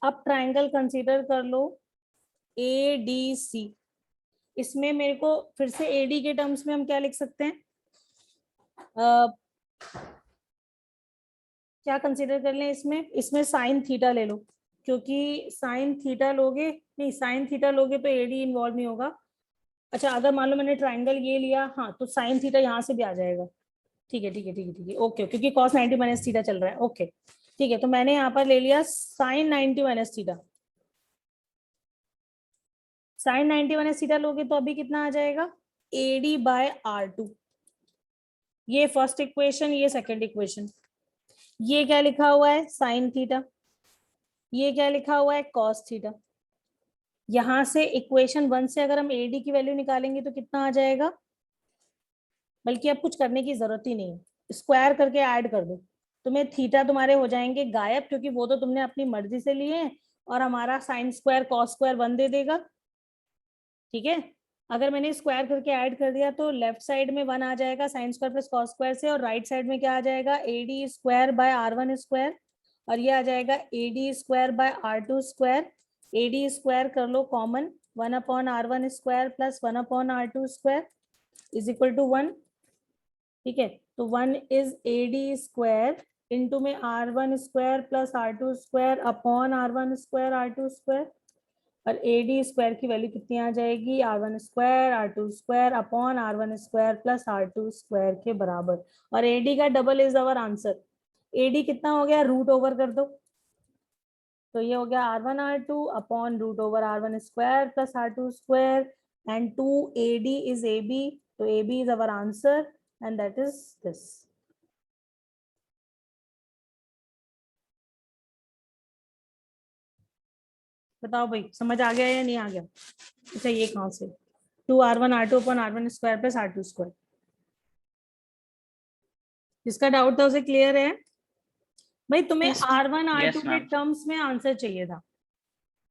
अब ट्राइंगल कंसीडर कर लो ADC। इसमें मेरे को फिर से AD के टर्म्स में हम क्या लिख सकते हैं? क्या कंसीडर कर लें इसमें? इसमें साइन थीटा ले लो, क्योंकि साइन थीटा लोगे, नहीं साइन थीटा लोगे तो AD इन्वॉल्व नहीं होगा। अच्छा, अगर मान लो मैंने ट्राइंगल ये लिया, हाँ, तो साइन थीटा यहाँ से भी आ जाएगा। ठीक है ठीक है ठीक है ठीक है, ओके, क्योंकि cos 90 माइनस थीटा चल रहा है। ओके ठीक है, तो मैंने यहाँ पर ले लिया sine 90 minus theta. Sine 90 minus theta लोगे तो अभी कितना आ जाएगा? AD by R2। ये फर्स्ट इक्वेशन, ये सेकंड इक्वेशन। ये क्या लिखा हुआ है? Sine theta. ये क्या लिखा हुआ है? Cos theta. यहां से इक्वेशन 1 से अगर हम AD की वैल्यू निकालेंगे तो कितना आ जाएगा? बल्कि अब कुछ करने की जरूरत ही नहीं है, स्क्वायर करके ऐड कर दो, तुम्हें थीटा तुम्हारे हो जाएंगे गायब, क्योंकि वो तो तुमने अपनी मर्जी से लिए हैं। और हमारा साइन स्क्वायर कॉस स्क्वायर 1 दे देगा। ठीक है, अगर मैंने स्क्वायर करके ऐड कर दिया तो लेफ्ट साइड में 1 आ जाएगा sine square plus cos square से, और राइट साइड में क्या आ जाएगा? AD square bye R1 square, और ये आ जाएगा AD square by R2 square. AD square कर लो common, 1 upon R1 square plus 1 upon R2 square is equal to 1। ठीक है, तो 1 इज AD स्क्वायर इंटू में R1 square plus R2 square upon R1 square R2 square, और AD स्क्वायर की वैल्यू कितनी आ जाएगी? R1 square R2 square upon R1 square plus R2 square के बराबर। और AD का double is our answer. AD कितना हो गया? रूट ओवर कर दो, तो ये हो गया R1 R2 upon root over R1 square plus R2 square, and 2AD is AB, तो AB is our answer and that is this. बताओ भाई, समझ आ गया या नहीं आ गया? अच्छा, ये कहाँ से? 2R1 R2 upon R1 square plus R2 square. जिसका डाउट था उसे क्लियर है? भाई तुम्हें
Yes,
R1 R2
Yes,
के
ma'am.
टर्म्स में आंसर चाहिए था।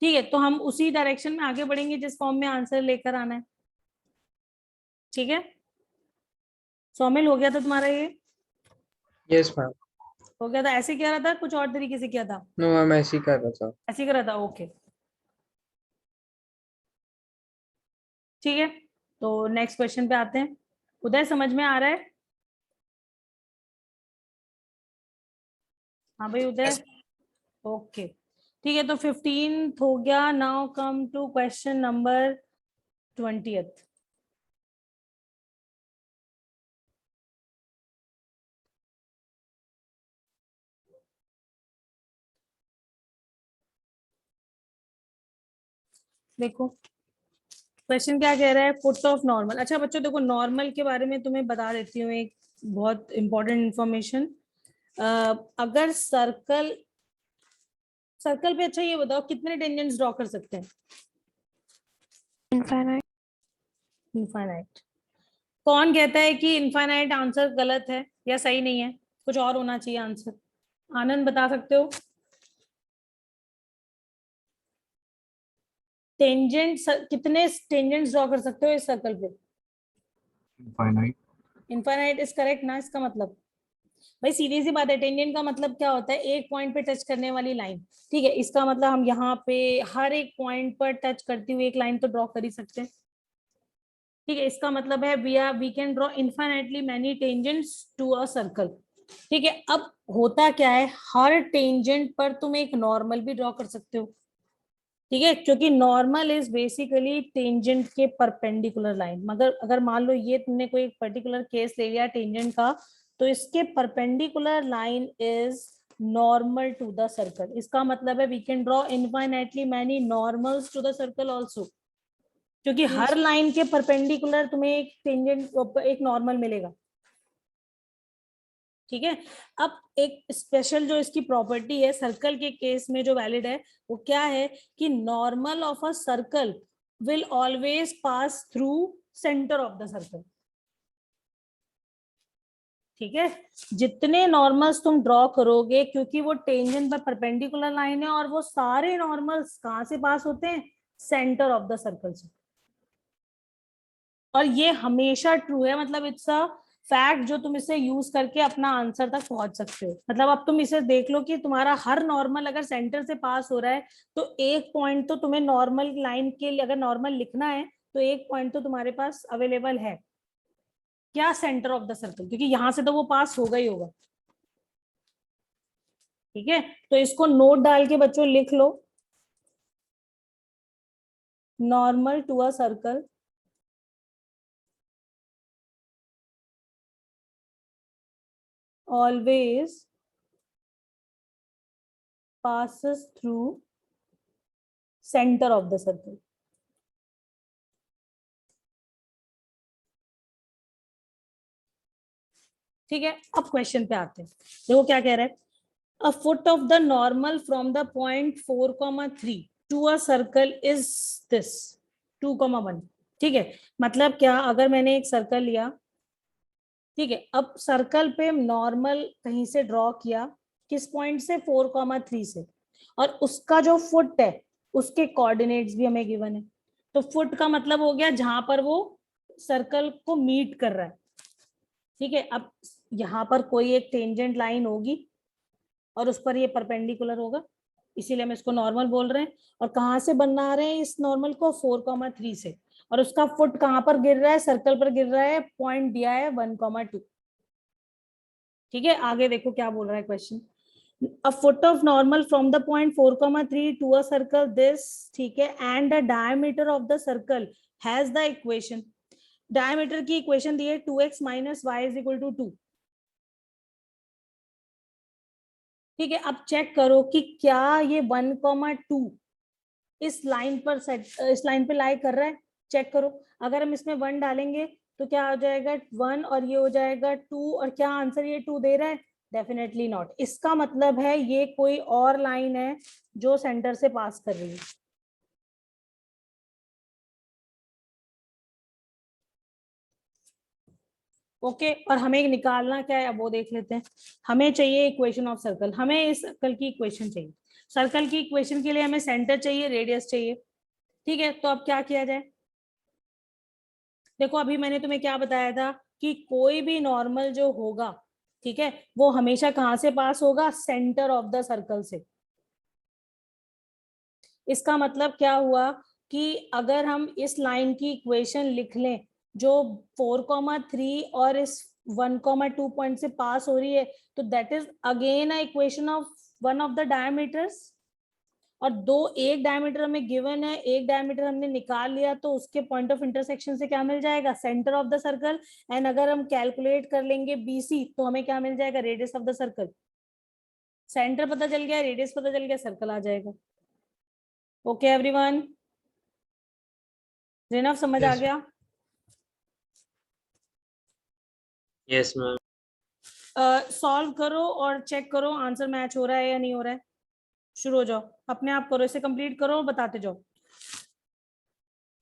ठीक है, तो हम उसी डायरेक्शन में आगे बढ़ेंगे जिस फॉर्म में आंसर लेकर आना है। ठीक है, सौमिल हो गया था तुम्हारा ये?
Yes ma'am.
हो गया था? ऐसे किया रहा था, कुछ और तरीके से किया था?
नो मैम, ऐसे ही कर रहा था।
ऐसे कर रहा था, ओके ठीक है। तो नेक्स्ट क्वेश्चन पे आते हैं। उदय समझ में आ रहा है? हाँ भाई उदय, ओके ठीक है। तो 15th हो गया। Now come to question number 20th। देखो क्वेश्चन क्या कह रहा है, फुट ऑफ नॉर्मल। अच्छा बच्चों देखो, नॉर्मल के बारे में तुम्हें बता देती हूँ एक बहुत इंपॉर्टेंट इंफॉर्मेशन। अगर सर्कल पे, अच्छा ये बताओ कितने टेंजेंट्स ड्रॉ कर सकते हैं?
Infinite.
इनफाइनाइट। कौन कहता है कि इनफाइनाइट आंसर गलत है या सही नहीं है, कुछ और होना चाहिए आंसर? आनंद बता सकते हो? कितने टेंजेंट्स ड्रॉ कर सकते हो इस सर्कल पे?
Infinite.
इनफाइनाइट इज करेक्ट ना इसका मतलब? भाई सीधी सी बात है, टेंजेंट का मतलब क्या होता है? एक पॉइंट पे टच करने वाली लाइन। ठीक है, इसका मतलब हम यहाँ पे हर एक पॉइंट पर टच करती हुई एक लाइन तो ड्रॉ कर ही सकते हैं। ठीक है, इसका मतलब है we can draw infinitely many tangents to a circle. ठीक है, अब होता क्या है, हर टेंजेंट पर तुम एक नॉर्मल भी ड्रॉ कर सकते हो। ठीक है, क्योंकि नॉर्मल इज बेसिकली टेंजेंट के परपेंडिकुलर लाइन। मगर अगर मान लो ये तुमने कोई एक पर्टिकुलर केस ले लिया टेंजेंट का, तो इसके perpendicular line is normal to the circle. इसका मतलब है we can draw infinitely many normals to the circle also, क्योंकि हर लाइन के परपेंडिकुलर तुम्हें एक टेंजेंट, एक नॉर्मल मिलेगा। ठीक है, अब एक स्पेशल जो इसकी प्रॉपर्टी है सर्कल के केस में जो वैलिड है, वो क्या है कि normal of a circle will always pass through centre of the circle. ठीक है, जितने नॉर्मल्स तुम ड्रॉ करोगे, क्योंकि वो टेंजेंट पर परपेंडिकुलर लाइन है, और वो सारे नॉर्मल्स कहां से पास होते हैं? सेंटर ऑफ द सर्कल से। और ये हमेशा ट्रू है, मतलब इट्स अ फैक्ट जो तुम इसे यूज करके अपना आंसर तक पहुंच सकते हो। मतलब अब तुम इसे देख लो कि तुम्हारा हर नॉर्मल अगर सेंटर से पास हो रहा है, तो एक पॉइंट तो तुम्हें नॉर्मल लाइन के लिए अगर नॉर्मल लिखना है, तो एक पॉइंट तो तुम्हारे पास अवेलेबल है, क्या? सेंटर ऑफ द सर्कल, क्योंकि यहां से तो वो पास होगा ही होगा। ठीक है, तो इसको नोट डाल के बच्चों लिख लो, normal to a circle always passes through center of the circle. ठीक है, अब क्वेश्चन पे आते हैं। देखो क्या कह रहा है, a foot of the normal from the point 4,3 to a circle is this 2,1। ठीक है, मतलब क्या, अगर मैंने एक सर्कल लिया, ठीक है, अब सर्कल पे नॉर्मल कहीं से ड्रॉ किया, किस पॉइंट से? 4,3 से, और उसका जो फुट है उसके कोऑर्डिनेट्स भी हमें गिवन है। तो फुट का मतलब हो गया जहां पर वो सर्कल को मीट कर रहा है। ठीक है, अब यहाँ पर कोई एक टेंजेंट लाइन होगी और उस पर ये परपेंडिकुलर होगा, इसीलिए हम इसको नॉर्मल बोल रहे हैं। और कहाँ से बना रहे हैं इस नॉर्मल को? 4,3 से। और उसका फुट कहाँ पर गिर रहा है? सर्कल पर गिर रहा है, पॉइंट दिया है 1,2। ठीक है, आगे देखो क्या बोल रहा है question. A foot of normal from the point 4,3 to a circle this, ठीक है, and the diameter of the circle has the equation. Diameter की equation दी है 2x minus y is equal to 2। ठीक है, अब चेक करो कि क्या ये 1,2 इस लाइन पर इस लाइन पे लाई कर रहा है। चेक करो, अगर हम इसमें 1 डालेंगे तो क्या हो जाएगा? 1, और ये हो जाएगा 2, और क्या आंसर ये 2 दे रहा है? Definitely not. इसका मतलब है ये कोई और लाइन है जो सेंटर से पास कर रही है। ओके, और हमें निकालना क्या है अब वो देख लेते हैं। हमें चाहिए इक्वेशन ऑफ सर्कल, हमें इस सर्कल की इक्वेशन चाहिए। सर्कल की इक्वेशन के लिए हमें सेंटर चाहिए, रेडियस चाहिए। ठीक है, तो अब क्या किया जाए? देखो अभी मैंने तुम्हें क्या बताया था कि कोई भी नॉर्मल जो होगा, ठीक है, वो हमेशा कहां से पास होगा? सेंटर ऑफ द सर्कल से। इसका मतलब क्या हुआ कि अगर हम इस लाइन की इक्वेशन लिख लें जो 4,3 और इस 1,2 पॉइंट से पास हो रही है, तो that is again a equation of one of the diameters. और दो, एक डायमीटर हमें गिवन है, एक डायमीटर हमने निकाल लिया, तो उसके पॉइंट ऑफ इंटरसेक्शन से क्या मिल जाएगा, centre of the circle. And अगर हम कैलकुलेट कर लेंगे BC, तो हमें क्या मिल जाएगा, radius of the circle. Centre पता चल गया, रेडियस पता चल गया, सर्कल आ जाएगा। ओके एवरीवन, रिनफ समझ आ
Yes.
गया?
Yes ma'am.
सॉल्व करो और चेक करो आंसर मैच हो रहा है या नहीं हो रहा है। शुरू हो जाओ, अपने आप करो, इसे कंप्लीट करो और बताते जाओ।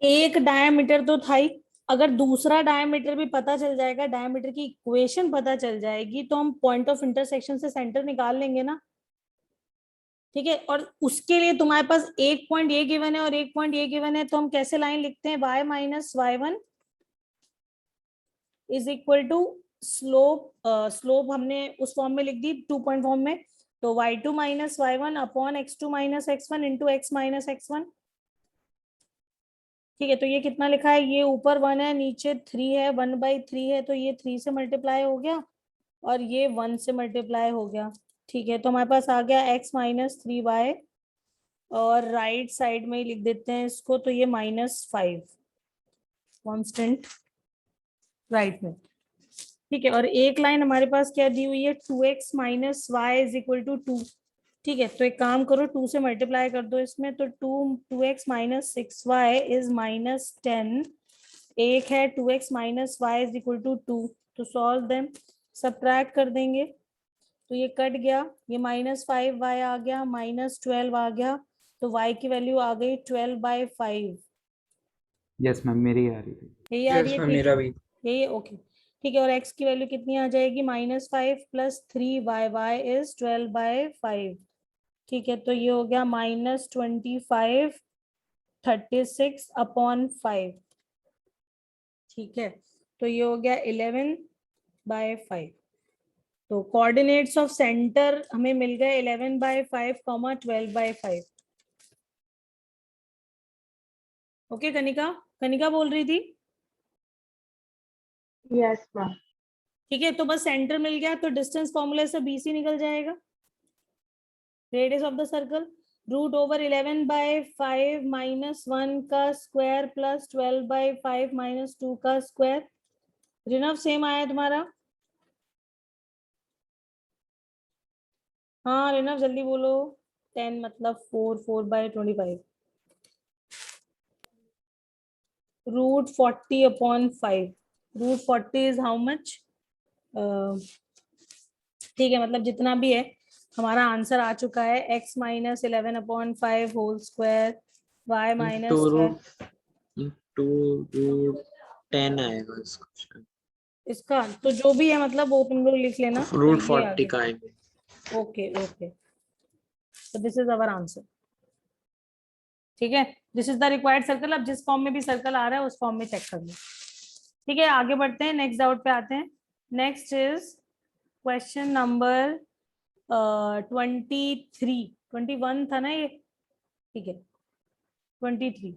एक डायमीटर तो था ही, अगर दूसरा डायमीटर भी पता चल जाएगा, डायमीटर की इक्वेशन पता चल जाएगी, तो हम पॉइंट ऑफ इंटरसेक्शन से सेंटर निकाल लेंगे ना। ठीक है, और उसके लिए तुम्हारे पास एक पॉइंट ये गिवन है और एक पॉइंट ये गिवन है, तो हम कैसे लाइन लिखते हैं, y minus y1 is equal to slope, slope हमने उस फॉर्म में लिख दी 2 पॉइंट फॉर्म में, तो y2 minus y1 upon x2 minus x1 into x minus x1। ठीक है, तो ये कितना लिखा है, ये ऊपर 1 है, नीचे 3 है, 1/3 है, तो ये 3 से मल्टीप्लाई हो गया और ये 1 से मल्टीप्लाई हो गया। ठीक है, तो हमारे पास आ गया x माइनस 3y, और राइट साइड में ही लिख देते हैं इसको, तो ये -5 कांस्टेंट राइट में। ठीक है, और एक लाइन हमारे पास क्या दी हुई है, 2x minus y is equal to 2। ठीक है, तो एक काम करो, 2 से मल्टीप्लाई कर दो इसमें, तो 2x माइनस 6y इज -10। एक है 2x minus y is equal to 2, तो सॉल्व देम, सब्ट्रैक्ट कर देंगे, तो ये कट गया, ये -5y आ गया, -12 आ गया, तो y की वैल्यू आ गई 12/5।
यस मैम, मेरी आ रही थी।
यही आ रही
Yes,
है,
ma'am,
ठीक
मेरा
है,
भी।
यही ओके। ठीक है, और x की वैल्यू कितनी आ जाएगी, -5 + 3y, y इज 12/5। ठीक है, तो ये हो गया -25 36/5। ठीक है, तो ये हो गया 11/5। तो कोऑर्डिनेट्स ऑफ सेंटर हमें मिल गए 11/5, 12/5। ओके कनिका, कनिका बोल रही थी।
Yes ma'am.
ठीक है, तो बस सेंटर मिल गया, तो डिस्टेंस फॉर्मूले से BC निकल जाएगा, रेडियस ऑफ द सर्कल √11/5 -1 का स्क्वायर प्लस 12/5 -2 का स्क्वायर। रिनफ सेम आया तुम्हारा? हाँ रिनफ जल्दी बोलो, 10 मतलब 4/25 √40/5। √40 इज हाउ मच? ठीक है, मतलब जितना भी है, हमारा आंसर आ चुका है, x minus 11/5 whole square, y minus
10 आएगा इसका।
इसका तो जो भी है, मतलब वो तुम लोग लिख लेना, तो ये आ
√40
गया।
का आएगा।
ओके ओके, तो दिस इज अवर आंसर। ठीक है, this is the required circle. अब जिस फॉर्म में भी सर्कल आ रहा है उस फॉर्म में चेक कर लो। ठीक है, आगे बढ़ते हैं, नेक्स्ट डाउट पे आते हैं। नेक्स्ट इज क्वेश्चन नंबर 23, 21 था ना ये, ठीक है 23।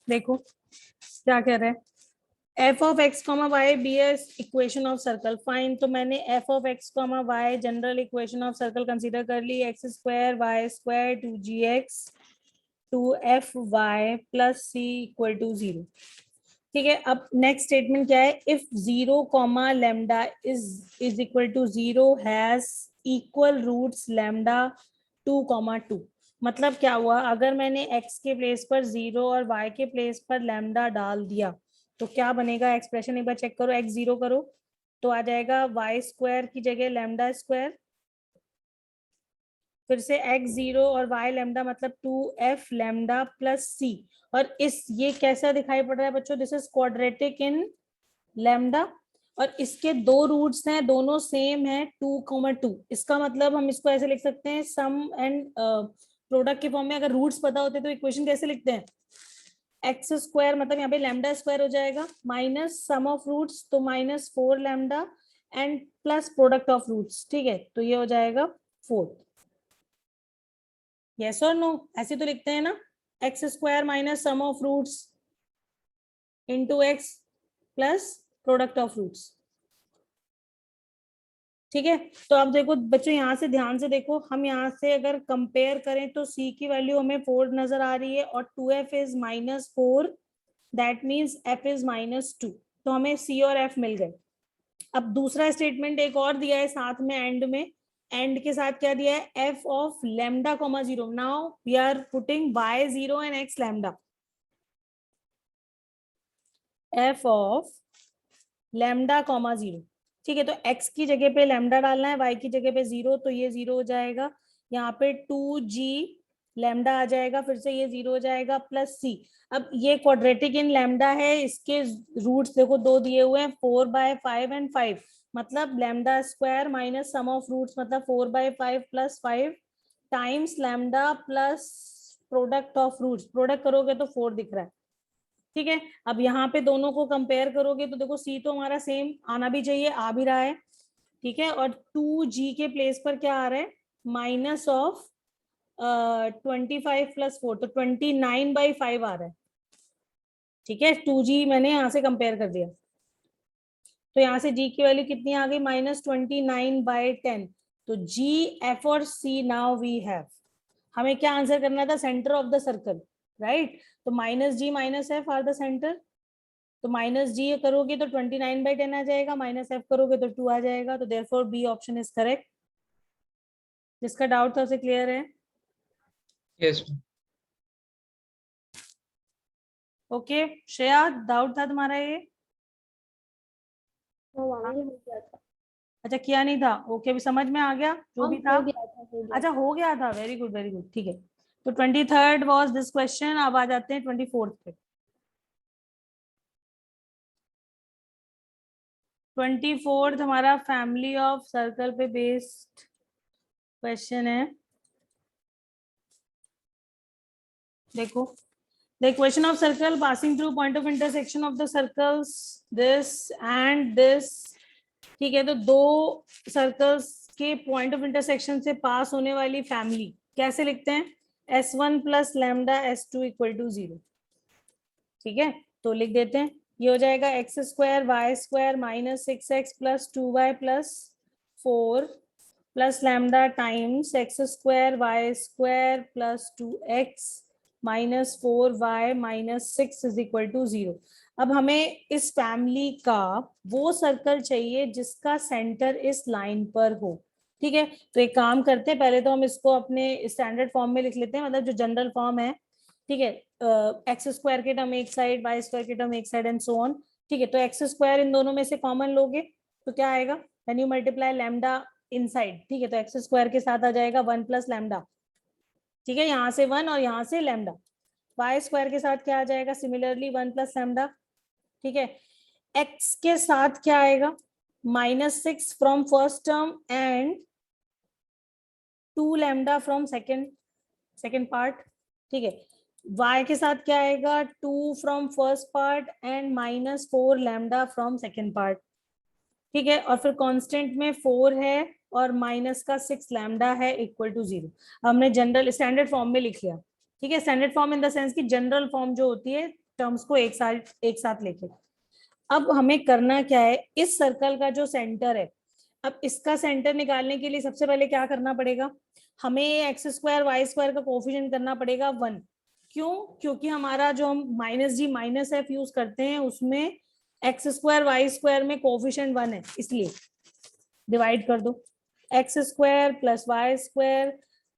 देखो क्या कह रहे हैं, f of x, y be a equation of circle, fine. तो मैंने f of x, y general equation of circle consider कर ली, x² y² 2gx 2fy + c = 0। ठीक है, अब नेक्स्ट स्टेटमेंट क्या है, if 0, lambda is equal to 0 has equal roots lambda 2, 2। मतलब क्या हुआ, अगर मैंने x के प्लेस पर 0 और y के प्लेस पर लैम्डा डाल दिया, तो क्या बनेगा एक्सप्रेशन, एक बार चेक करो, x 0 करो तो आ जाएगा y² की जगह लैम्डा स्क्वायर, फिर से x 0 और y लैम्डा मतलब 2f लैम्डा + c। और इस ये कैसा दिखाई पड़ रहा है बच्चों, this is quadratic in lambda, और इसके दो रूट्स हैं, दोनों सेम है 2, 2। इसका मतलब हम इसको ऐसे लिख सकते हैं, सम एंड प्रोडक्ट के फॉर्म में। अगर रूट्स पता होते तो इक्वेशन कैसे लिखते हैं, x² मतलब यहाँ पे लैम्डा स्क्वायर हो जाएगा, माइनस सम ऑफ रूट्स तो -4 lambda and plus product of roots. ठीक है, तो ये हो जाएगा फोर्थ। यस और नो? ऐसे तो लिखते हैं ना, x square minus sum of roots into x plus product of roots. ठीक है, तो अब देखो बच्चों, यहाँ से ध्यान से देखो, हम यहाँ से अगर कंपेयर करें तो c की वैल्यू हमें 4 नजर आ रही है और 2f is -4, that means f is -2, तो हमें c और f मिल गए। अब दूसरा स्टेटमेंट एक और दिया है साथ में, एंड में, एंड के साथ क्या दिया है, f of lambda comma 0। Now we are putting y 0 and x lambda. f of lambda comma 0, ठीक है, तो x की जगह पे लैम्डा डालना है, y की जगह पे 0, तो ये 0 हो जाएगा। यहाँ पे 2g लैम्डा आ जाएगा, फिर से ये 0 हो जाएगा, प्लस c। अब ये क्वाड्रेटिक इन लैम्डा है, इसके रूट्स देखो 2 दिए हुए हैं, 4/5 एंड 5, मतलब lambda square minus sum of roots, मतलब 4/5 plus 5 times lambda plus product of roots. Product करोगे तो 4 दिख रहा है, ठीक है। अब यहाँ पे दोनों को कंपेयर करोगे तो देखो c तो हमारा सेम आना भी चाहिए, आ भी रहा है, ठीक है, और 2g के प्लेस पर क्या आ रहा है, माइनस ऑफ 25 प्लस 4, तो 29/5 आ रहा है, ठीक है। 2g मैंने यहाँ से कंपेयर कर दिया, तो यहाँ से g की वैल्यू कितनी आ गई, -29/10। तो g, f और c नाउ वी हैव, हमें क्या आंसर करना था, centre of the circle, right. तो -g -f are the centre, तो -g करोगे तो 29/10 आ जाएगा, -f करोगे तो 2 आ जाएगा, तो therefore B option is correct. जिसका डाउट था उसे क्लियर है?
यस।
ओके श्रेया, डाउट था तुम्हारा ये? अच्छा किया नहीं था, ओके, अभी समझ में आ गया जो भी था? अच्छा हो गया था, वेरी गुड वेरी गुड, ठीक है। तो 23rd वाज दिस क्वेश्चन। अब आ जाते हैं 24th पे। 24th हमारा फैमिली ऑफ सर्कल पे बेस्ड क्वेश्चन है। देखो, the equation of circle passing through point of intersection of the circles this and this, ठीक है, तो दो सर्कल्स के पॉइंट ऑफ इंटरसेक्शन से पास होने वाली फैमिली कैसे लिखते हैं, s1 plus lambda s2 equal to 0, ठीक है, तो लिख देते हैं, ये हो जाएगा x square y square minus 6x plus 2y plus 4 plus lambda times x square y square plus 2x minus 4y minus 6 is equal to 0। अब हमें इस फैमिली का वो सर्कल चाहिए जिसका सेंटर इस लाइन पर हो, ठीक है। तो एक काम करते हैं, पहले तो हम इसको अपने स्टैंडर्ड फॉर्म में लिख लेते हैं, मतलब जो जनरल फॉर्म है, ठीक है, एक्स स्क्वायर के टर्म एक साइड, वाई स्क्वायर के टर्म एक साइड एंड सो ऑन, ठीक है। तो एक्स स्क्वायर इन दोनों में से कॉमन लोगे तो क्या आएगा, when you multiply lambda inside, ठीक है, तो एक्स स्क्वायर के साथ आ जाएगा 1 प्लस लैम्डा, ठीक है, यहाँ से 1 और यहाँ से लैम्डा। वाई स्क्वायर के साथ क्या आ जाएगा, सिमिलरली 1 प्लस लैम्डा, ठीक है। एक्स के साथ क्या आएगा, -6 from first term and 2 lambda from second part, ठीक है। y के साथ क्या आएगा, 2 from first part and -4 lambda from second part, ठीक है, और फिर कांस्टेंट में 4 है और माइनस का 6 लैम्डा है इक्वल टू 0। हमने जनरल स्टैंडर्ड फॉर्म में लिख लिया, ठीक है, standard form in the sense की जनरल फॉर्म जो होती है टर्म्स को एक साथ लेके। अब हमें करना क्या है, इस सर्कल का जो सेंटर है, अब इसका सेंटर निकालने के लिए सबसे पहले क्या करना पड़ेगा, हमें एक्स स्क्वायर वाई स्क्वायर का कोफिशिएंट करना पड़ेगा 1। क्यों, क्योंकि हमारा जो हम -g -f यूज करते हैं उसमें एक्स स्क्वायर वाई स्क्वायर में कोफिशिएंट 1 है, इसलिए डिवाइड कर दो, x square plus y square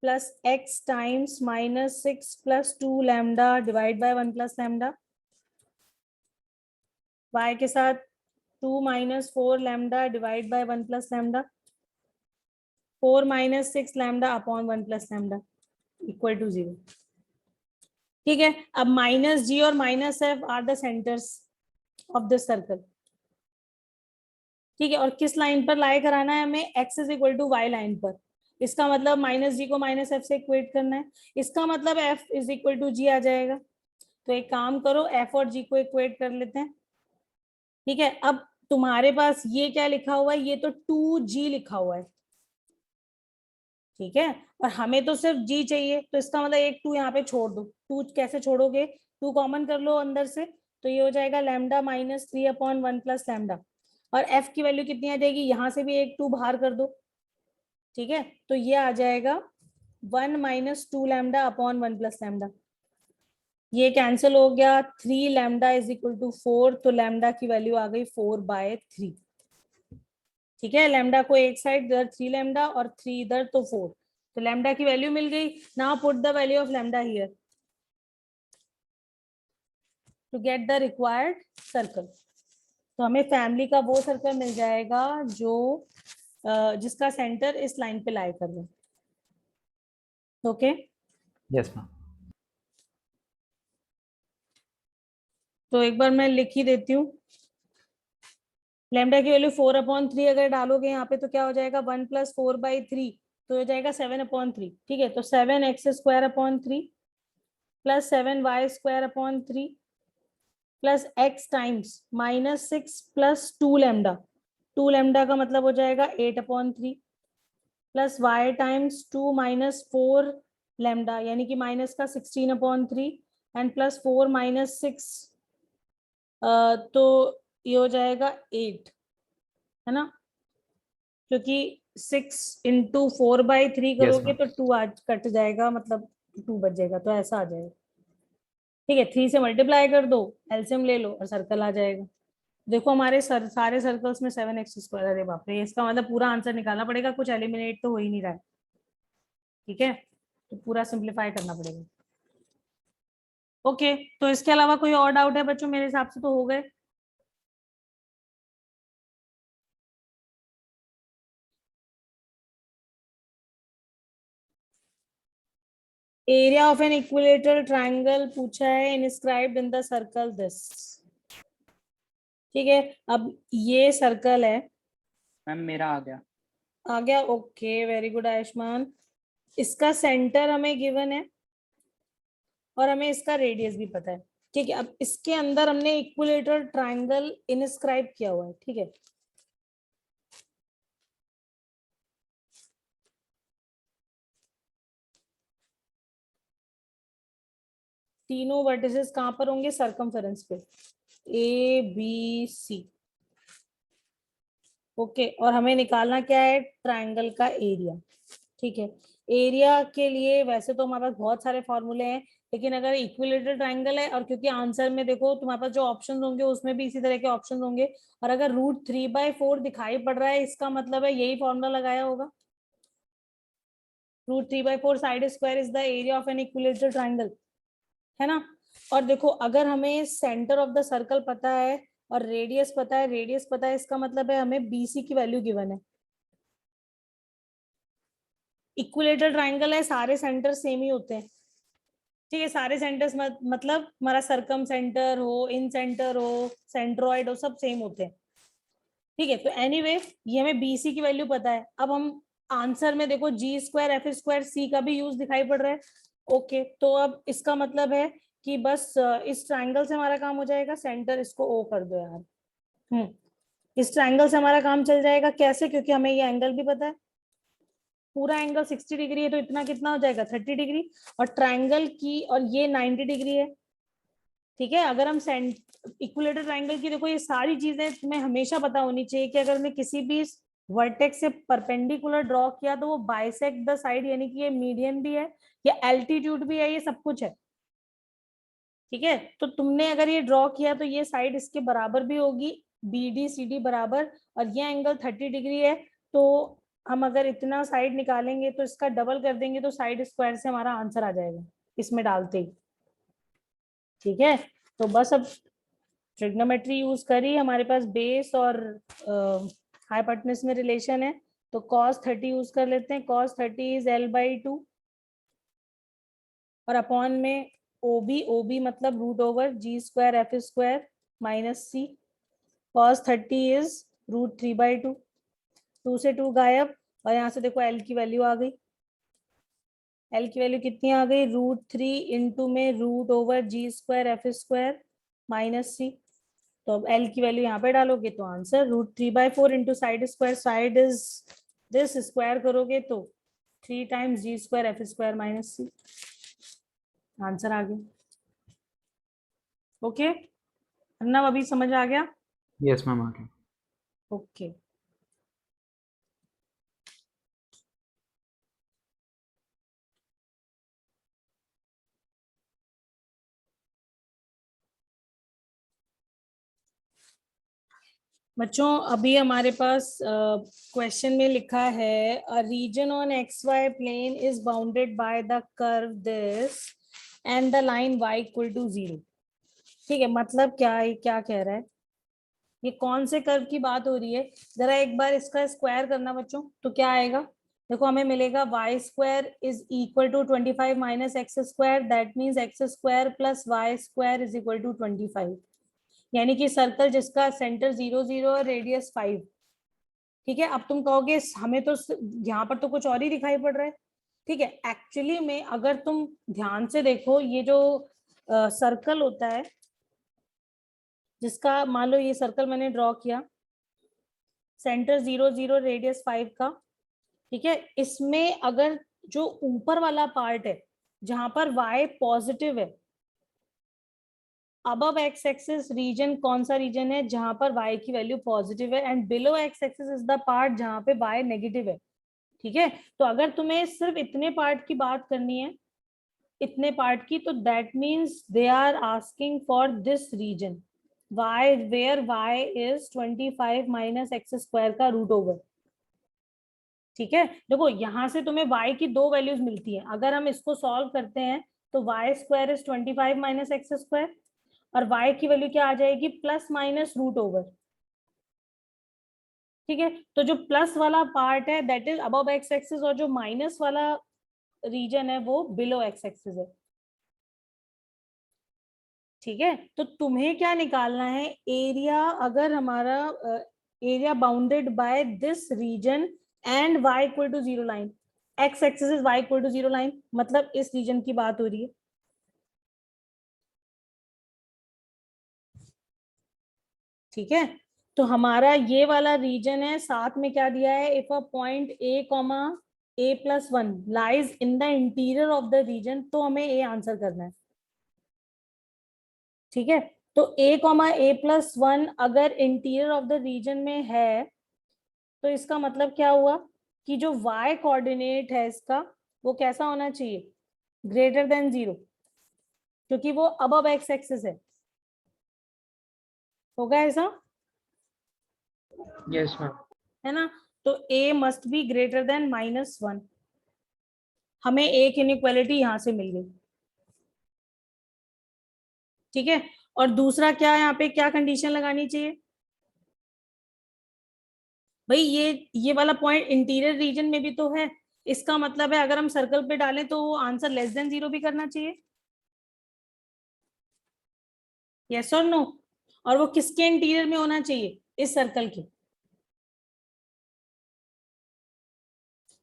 plus x times -6 plus 2 lambda divide by 1 plus lambda, y के साथ 2 - 4 lambda divide by 1 plus lambda, 4 - 6 lambda upon 1 plus lambda equal to 0, ठीक है। अब -g और -f are the centres of the circle, ठीक है, और किस लाइन पर लाई कराना है हमें, x is equal to y line पर, इसका मतलब -g को -f से इक्वेट करना है, इसका मतलब f is equal to g आ जाएगा। तो एक काम करो, f और g को इक्वेट कर लेते हैं, ठीक है। अब तुम्हारे पास ये क्या लिखा हुआ है, ये तो 2g लिखा हुआ है, ठीक है, और हमें तो सिर्फ जी चाहिए, तो इसका मतलब एक 2 यहाँ पे छोड़ दो। 2 कैसे छोड़ोगे, 2 कॉमन कर लो अंदर से, तो ये हो जाएगा लैम्डा माइनस 3/1 प्लस लैम्डा। और एफ की वैल्यू कितनी आ जाएगी, यहाँ से भी एक 2 बाहर कर दो। ठीक है, तो ये आ जाएगा 1 minus 2 lambda upon 1 plus lambda. ये कैंसिल हो गया, 3 लैम्डा इज इक्वल टू 4, तो लैम्डा की वैल्यू आ गई 4/3। ठीक है, लैम्डा को एक साइड इधर 3 लैम्डा और 3 इधर, तो 4, तो लैम्डा की वैल्यू मिल गई। Now put the value of lambda here to get the required circle. तो हमें फैमिली का वो सर्कल मिल जाएगा जो जिसका सेंटर इस लाइन पे लाई कर रहे हैं। Okay,
yes ma'am.
तो एक बार मैं लिख ही देती हूँ। लैम्डा की वैल्यू 4/3 अगर डालोगे यहाँ पे तो क्या हो जाएगा, 1 + 4/3, तो हो जाएगा 7/3। ठीक है, तो 7x² plus 7y² plus x times -6 plus 2 lambda. 2 lambda का मतलब हो जाएगा 8/3 plus y times 2 minus 4 lambda, यानी कि माइनस का 16/3 एंड प्लस 4 माइनस 6, तो ये हो जाएगा 8, है ना, क्योंकि 6 × 4/3 करोगे
ma'am.
तो 2 आज कट जाएगा, मतलब 2 बच जाएगा, तो ऐसा आ जाएगा। ठीक है, 3 से मल्टीप्लाई कर दो, एलसीएम ले लो और सर्कल आ जाएगा। देखो हमारे सारे सर्कल्स में 7x²। अरे बाप रे, इसका मतलब पूरा आंसर निकालना पड़ेगा, कुछ एलिमिनेट तो हो ही नहीं रहा है। ठीक है, तो पूरा सिंप्लीफाई करना पड़ेगा। ओके, तो इसके अलावा कोई और डाउट है बच्चों? मेरे हिसाब से तो हो गए। Area of an equilateral triangle पूछा है, inscribed in the circle this. ठीक है, अब ये सर्कल है।
मैम मेरा आ गया।
आ गया, ओके, वेरी गुड आयुष्मान। इसका सेंटर हमें गिवन है और हमें इसका रेडियस भी पता है। ठीक है, अब इसके अंदर हमने इक्विलेटरल ट्रायंगल इनस्क्राइब किया हुआ है। ठीक है, तीनों वर्टिसेस कहां पर होंगे, सर्कमफेरेंस पे, ABC। ओके, और हमें निकालना क्या है, ट्रायंगल का एरिया। ठीक है, एरिया के लिए वैसे तो हमारे पास बहुत सारे फॉर्मूले हैं, लेकिन अगर इक्विलेटरल ट्रायंगल है, और क्योंकि आंसर में देखो तुम्हारे पास जो ऑप्शंस होंगे उसमें भी इसी तरह के ऑप्शंस होंगे, और अगर √3/4 दिखाई पड़ रहा है, इसका मतलब है यही फॉर्मूला लगाया होगा। √3/4 side square is the area of an equilateral triangle, है ना। और देखो अगर हमें सेंटर ऑफ द सर्कल पता है और रेडियस पता है, इसका मतलब है हमें BC की वैल्यू गिवन है। इक्विलेटरल ट्रायंगल है, सारे सेंटर सेम ही होते हैं। ठीक है, सारे सेंटर्स मतलब हमारा सर्कम सेंटर हो, इन सेंटर हो, सेंट्रोइड हो, सब सेम होते हैं। ठीक है, तो एनीवे ये हमें BC की वैल्यू पता है। अब हम आंसर में देखो G² F² C का भी यूज दिखाई पड़ रहा है। ओके, तो अब इसका मतलब है कि बस इस ट्रायंगल से हमारा काम हो जाएगा। सेंटर इसको O कर दो यार। इस ट्रायंगल से हमारा काम चल जाएगा। कैसे? क्योंकि हमें ये एंगल भी पता है, पूरा एंगल 60 डिग्री है, तो इतना कितना हो जाएगा, 30 डिग्री। और ट्रायंगल की, और ये 90 डिग्री है। ठीक है, अगर हम इक्विलेटरल ट्रायंगल की, देखो ये सारी चीजें तुम्हें हमेशा पता होनी चाहिए कि अगर मैं किसी भी वर्टेक्स से परपेंडिकुलर ड्रॉ किया तो वो बाइसेक्ट द साइड, यानी कि ये मीडियन भी है, ये एल्टीट्यूड भी है, ये सब कुछ है। ठीक है, तो तुमने अगर ये ड्रॉ किया तो ये साइड इसके बराबर भी होगी, BD CD बराबर, और ये एंगल 30 डिग्री है। तो हम अगर इतना साइड निकालेंगे तो इसका डबल कर देंगे, तो साइड स्क्वायर से हमारा आंसर आ जाएगा इसमें डालते ही। ठीक है, तो बस अब ट्रिग्नोमेट्री यूज करी, हमारे पास बेस और हाइपोटेन्यूज में रिलेशन है, तो cos 30 यूज कर लेते हैं। cos 30 इज L/2, और अपॉन में OB मतलब √G² F² -C। cos 30 is √3/2, 2 से 2 गायब, और यहाँ से देखो L की वैल्यू आ गई। L की वैल्यू कितनी आ गई, √3 इंटू में √G² F² -C। तो अब L की वैल्यू यहाँ पे डालोगे तो answer √3/4 into side square, side is this, square करोगे तो 3 times g square f square minus c. Answer आ गया. ओके अर्नव, अभी समझ आ गया?
यस मैम आ गया.
ओके बच्चों, अभी हमारे पास क्वेश्चन में लिखा है a region on x y plane is bounded by the curve this and the line y equal to 0. ठीक है, मतलब क्या है, क्या कह रहा है, ये कौन से कर्व की बात हो रही है? जरा एक बार इसका स्क्वायर करना बच्चों, तो क्या आएगा? देखो हमें मिलेगा y square is equal to 25 minus x square, that means x square plus y square is equal to 25. यानी कि सर्कल जिसका सेंटर 0 0 और रेडियस 5. ठीक है, अब तुम कहोगे हमें तो यहाँ पर तो कुछ और ही दिखाई पड़ रहा है. ठीक है, एक्चुअली में अगर तुम ध्यान से देखो, ये जो सर्कल होता है जिसका, मान लो ये सर्कल मैंने ड्रॉ किया, सेंटर 0 0 रेडियस 5 का. ठीक है, इसमें अगर जो ऊपर वाला पार्ट है जहां पर y पॉजिटिव है, अबव एक्स एक्सिस रीजन कौन सा रीजन है? जहां पर y की वैल्यू पॉजिटिव है, and below x axis is the part जहां पे y नेगेटिव है. ठीक है, तो अगर तुम्हें सिर्फ इतने पार्ट की बात करनी है, इतने पार्ट की, तो that means they are asking for this region y where y is 25 minus x square का रूट ओवर. ठीक है, देखो यहां से तुम्हें y की दो वैल्यूज मिलती है. अगर हम इसको सॉल्व करते हैं तो y square is 25 minus x square, और y की वैल्यू क्या आ जाएगी? Plus minus root over. ठीक है, तो जो प्लस वाला पार्ट है that is above x axis, और जो माइनस वाला रीजन है वो बिलो एक्स एक्सिस है. ठीक है, तो तुम्हें क्या निकालना है? एरिया, अगर हमारा area bounded by this region and y equal to 0 line, x axis is y equal to 0 line, मतलब इस रीजन की बात हो रही है. ठीक है, तो हमारा ये वाला रीजन है, साथ में क्या दिया है? इफ अ पॉइंट a कॉमा a plus 1 lies in the interior of the region, तो हमें a आंसर करना है. ठीक है, तो a कॉमा a प्लस 1 अगर इंटीरियर ऑफ द रीजन में है, तो इसका मतलब क्या हुआ कि जो y कोऑर्डिनेट है इसका, वो कैसा होना चाहिए? ग्रेटर देन 0, क्योंकि वो अबव एक्स एक्सिस है. होगा ऐसा?
Yes ma'am.
है ना? तो a must be greater than -1. हमें एक इनइक्वालिटी यहां से मिल गई. ठीक है, और दूसरा क्या, यहाँ पे क्या कंडीशन लगानी चाहिए भाई? ये वाला पॉइंट इंटीरियर रीजन में भी तो है. इसका मतलब है अगर हम सर्कल पे डालें तो वो आंसर लेस देन 0 भी करना चाहिए. यस और नो? और वो किसके इंटीरियर में होना चाहिए? इस सर्कल के.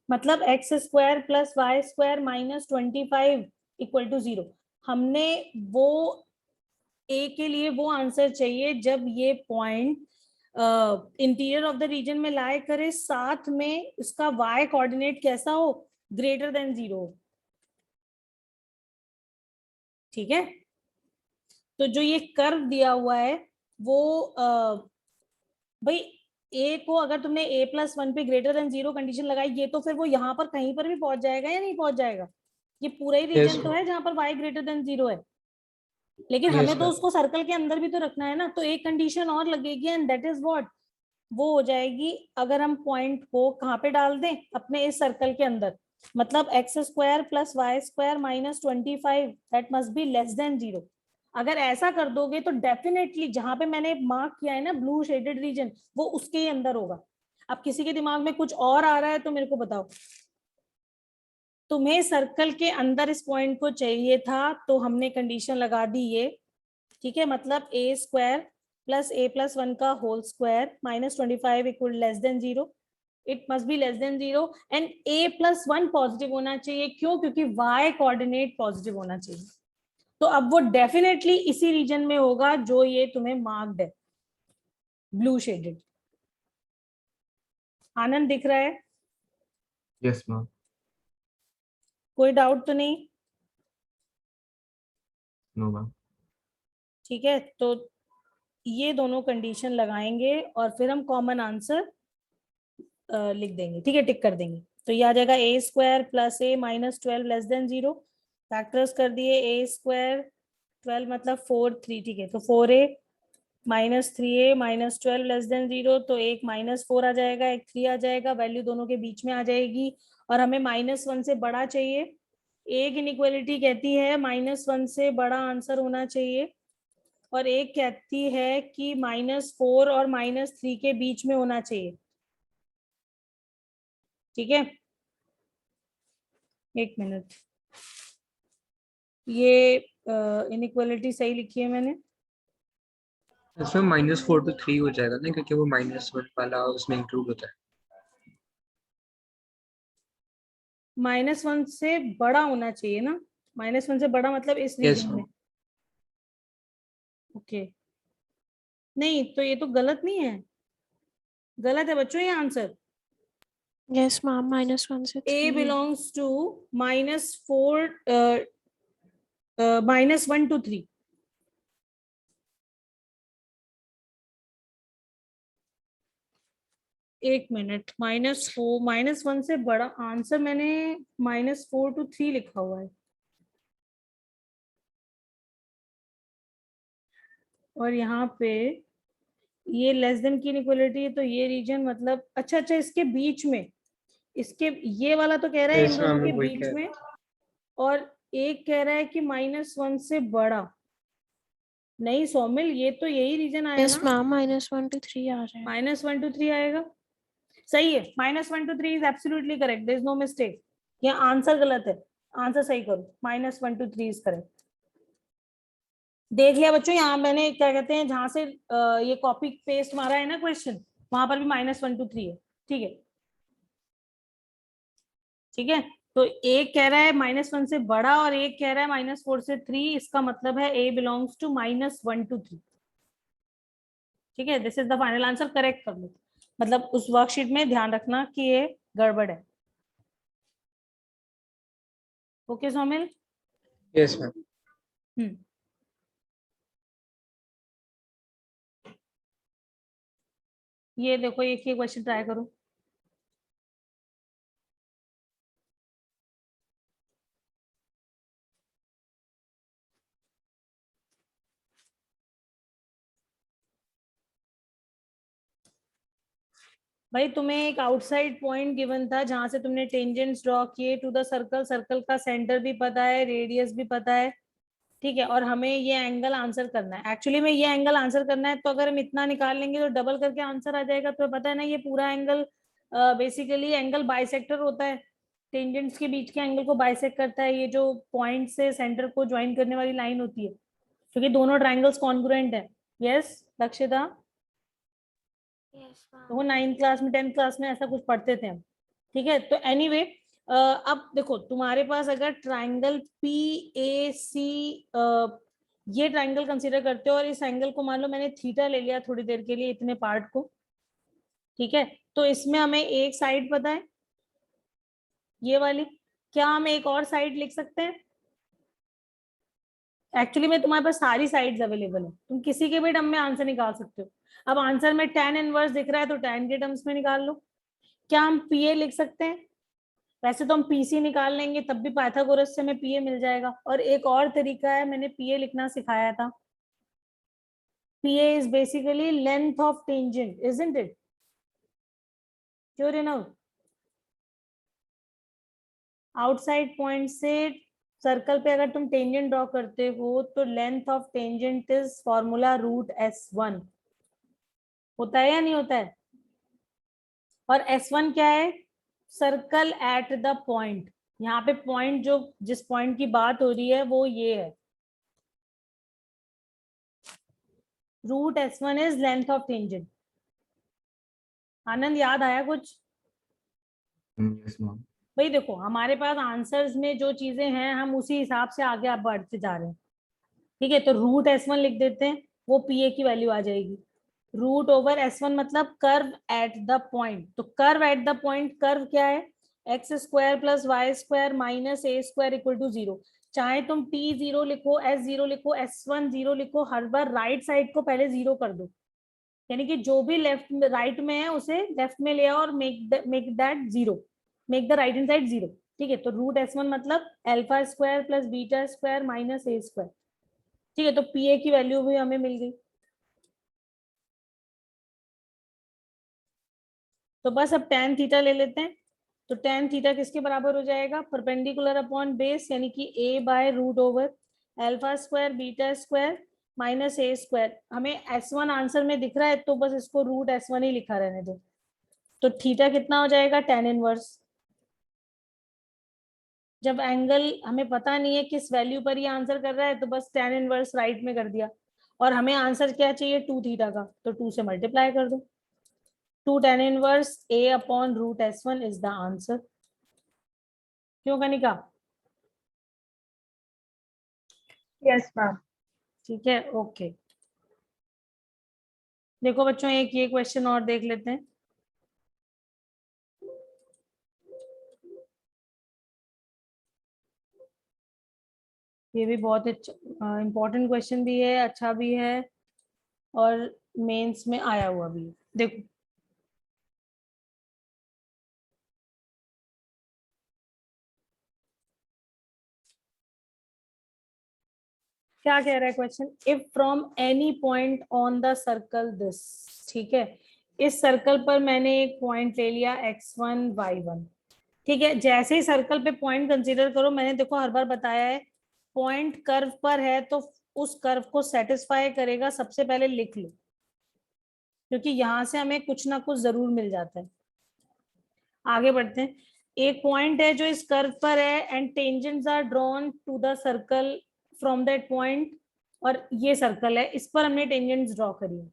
मतलब x square plus y square minus 25 equal to 0. हमने वो ए के लिए वो आंसर चाहिए जब ये point interior of the region में लाई करे, साथ में उसका y कोऑर्डिनेट कैसा हो? Greater than 0. ठीक है, तो जो ये कर्व दिया हुआ है वो भाई a को अगर तुमने a प्लस 1 पे ग्रेटर देन 0 कंडीशन लगाई, ये तो फिर वो यहाँ पर कहीं पर भी पहुंच जाएगा या नहीं पहुंच जाएगा? ये पूरा ही रीजन तो है जहां पर y ग्रेटर देन 0 है, लेकिन
Yes,
हमें तो
ma'am.
उसको सर्कल के अंदर भी तो रखना है ना. तो एक कंडीशन और लगेगी, एंड दैट इज व्हाट, वो हो जाएगी अगर हम पॉइंट को कहाँ पे डाल दें? अपने इस सर्कल के अंदर. मतलब x square plus y square minus 25 that must be less than 0. अगर ऐसा कर दोगे तो डेफिनेटली जहां पे मैंने मार्क किया है ना ब्लू शेडेड रीजन, वो उसके ही अंदर होगा. अब किसी के दिमाग में कुछ और आ रहा है तो मेरे को बताओ. तुम्हें सर्कल के अंदर इस पॉइंट को चाहिए था, तो हमने कंडीशन लगा दी ये. ठीक है, मतलब a square plus a plus 1 का whole square minus 25 equal less than 0. It must be less than 0, and a plus 1 positive होना चाहिए. क्यों? क्योंकि y कोऑर्डिनेट पॉजिटिव होना चाहिए. तो अब वो डेफिनेटली इसी रीजन में होगा जो ये तुम्हें मार्क्ड है ब्लू शेडेड. आनंद दिख रहा है?
Yes, ma'am.
कोई डाउट तो नहीं?
No, ma'am.
ठीक है, तो ये दोनों कंडीशन लगाएंगे और फिर हम कॉमन आंसर लिख देंगे, ठीक है, टिक कर देंगे। तो ये आ जाएगा ए स्क्वायर प्लस ए माइनस 12 लेस देन 0। फैक्टर्स कर दिए, ए स्क्वायर 12 मतलब 4 3, ठीक है, तो 4a minus 3a minus 12 less than 0, तो एक -4 आ जाएगा, एक 3 आ जाएगा, वैल्यू दोनों के बीच में आ जाएगी। और हमें -1 से बड़ा चाहिए। एक इनइक्वालिटी कहती है -1 से बड़ा आंसर होना चाहिए, और एक कहती है कि -4 और -3 के बीच में होना चाहिए। ठीक है, एक मिनट, ये इनइक्वालिटी सही लिखी है मैंने?
इसमें -4 to 3 हो जाएगा ना, क्योंकि वो -1 वाला उसमें इंक्लूड होता है।
-1 से बड़ा होना चाहिए ना, -1 से बड़ा मतलब इस
Yes,
रीजन में।
ma'am.
ओके, नहीं तो ये तो गलत नहीं है, गलत है बच्चों ये आंसर।
Yes, ma'am. -1 से
A
3.
belongs to -4 -1 to 3। एक मिनट, -1 से बड़ा आंसर मैंने -4 to 3 लिखा हुआ है, और यहाँ पे ये लेस देन की इनइक्वालिटी है, तो ये रीजन मतलब अच्छा इसके बीच में, इसके ये वाला तो कह रहा है इन
Yes,
दोनों
ma'am,
के
मैं वही
बीच
कह
में, और एक कह रहा है कि -1 से बड़ा। नहीं सौमिल, ये तो यही रीजन आया
Yes,
ना,
ma'am. -1 to 3 आ रहा है.
-1 to 3 आएगा। सही है, -1 to 3 is absolutely correct, there is no mistake. यहाँ आंसर गलत है, आंसर सही करो, -1 to 3 इज करेक्ट। देख लिया बच्चों, यहाँ मैंने क्या कहते हैं, जहां से ये कॉपी पेस्ट मारा है ना क्वेश्चन, वहां पर भी -1 to 3 है। ठीक है, ठीक है, तो एक कह रहा है -1 से बड़ा और एक कह रहा है -4 से 3, इसका मतलब है ए बिलोंग्स टू -1 to 3। ठीक है, this is the final answer, correct कर लो, मतलब उस वर्कशीट में ध्यान रखना कि ये गड़बड़ है। ओके सौमिल?
Yes, ma'am.
ये देखो, एक ही क्वेश्चन ट्राई करो। भाई तुम्हें एक आउटसाइड पॉइंट गिवन था जहां से तुमने टेंजेंट्स ड्रॉ किए टू द सर्कल, सर्कल का सेंटर भी पता है, रेडियस भी पता है। ठीक है, और हमें ये एंगल आंसर करना है। एक्चुअली में ये एंगल आंसर करना है, तो अगर हम इतना निकाल लेंगे तो डबल करके आंसर आ जाएगा। तो पता है ना, ये पूरा एंगल बेसिकली एंगल बाइसेक्टर होता है, टेंजेंट्स के बीच के एंगल को बाइसेक्ट करता है, ये जो पॉइंट से सेंटर को ज्वाइन करने वाली लाइन होती है, क्योंकि दोनों ट्राइंगल्स कॉन्ग्रुएंट है। यस लक्षिता?
Yes, ma'am.
तो वो 9th क्लास में 10th क्लास में ऐसा कुछ पढ़ते थे हम। ठीक है, तो एनीवे अब देखो, तुम्हारे पास अगर ट्राइंगल PAC, ये ट्राइंगल कंसीडर करते हो, और इस एंगल को मान लो मैंने थीटा ले लिया थोड़ी देर के लिए, इतने पार्ट को। ठीक है, तो इसमें हमें एक साइड पता है, ये वाली। क्या हम एक और साइड लिख सकते हैं? एक्चुअली में तुम्हारे पास सारी साइड्स अवेलेबल है, तुम किसी के भी टर्म में आंसर निकाल सकते हो। अब आंसर में tan इनवर्स दिख रहा है, तो tan के टर्म्स में निकाल लो। क्या हम PA लिख सकते हैं? वैसे तो हम PC निकाल लेंगे, तब भी पाइथागोरस से हमें PA मिल जाएगा। और एक और तरीका है, मैंने PA लिखना सिखाया था। PA is basically length of tangent, isn't it? Sure enough, outside point से सर्कल पे अगर तुम टेंजेंट ड्रॉ करते हो, तो length of tangent is formula √S1 होता है या नहीं होता है? और S1 क्या है? Circle eight the point. यहाँ पे पॉइंट, जो जिस पॉइंट की बात हो रही है वो ये है, √S1 is length of tangent. Anand, याद आया कुछ?
Yes, ma'am.
भाई देखो, हमारे पास आंसर्स में जो चीजें हैं, हम उसी हिसाब से आगे आप बढ़ते जा रहे हैं। ठीक है, तो √S1 लिख देते हैं, वो PA की वैल्यू आ जाएगी। √/S1 मतलब कर्व एट द पॉइंट। तो curve at the point, curve क्या है? X square plus y square minus a square equal to 0। चाहे तुम टी 0 लिखो, एस 0 लिखो, S1 0 लिखो, हर बार राइट साइड को पहले 0 कर दो, यानी कि जो भी लेफ्ट राइट में है उसे लेफ्ट में ले आओ और make that 0, make the right hand side 0। ठीक है, तो रूट S1 मतलब alpha square plus beta square minus a square. ठीक है, तो पी ए की वैल्यू भी हमें मिल गई। तो बस अब tan थीटा ले लेते हैं। तो tan थीटा किसके बराबर हो जाएगा, परपेंडिकुलर अपॉन बेस, यानी कि a by root over alpha square beta square minus a square. हमें S1 आंसर में दिख रहा है तो बस इसको रूट S1 ही लिखा रहने दो। तो थीटा कितना हो जाएगा, tan इनवर्स। जब एंगल हमें पता नहीं है किस वैल्यू पर ये आंसर कर रहा है तो बस tan इनवर्स राइट में कर दिया, और हमें आंसर क्या चाहिए, 2 थीटा का, तो 2 से मल्टीप्लाई कर दो। 2 tan inverse a upon root S1 is the answer। क्यों कनिका?
Yes ma'am.
ठीक है, ओके। देखो बच्चों, एक ये क्वेश्चन और देख लेते हैं। ये भी बहुत इंपॉर्टेंट क्वेश्चन भी है, अच्छा भी है, और मेंस में आया हुआ भी है। देखो क्या कह रहा है question, if from any point on the circle this. ठीक है, इस सर्कल पर मैंने एक पॉइंट ले लिया x1 y1। ठीक है, जैसे ही सर्कल पे पॉइंट कंसीडर करो, मैंने देखो हर बार बताया है, पॉइंट कर्व पर है तो उस कर्व को सेटिस्फाई करेगा, सबसे पहले लिख लो, क्योंकि यहां से हमें कुछ ना कुछ जरूर मिल जाता है। आगे बढ़ते हैं। एक पॉइंट है जो इस कर्व पर है and tangents are drawn to the circle from that point, और ये सर्कल है, इस पर हमने टेंजेंट्स ड्रॉ करी है।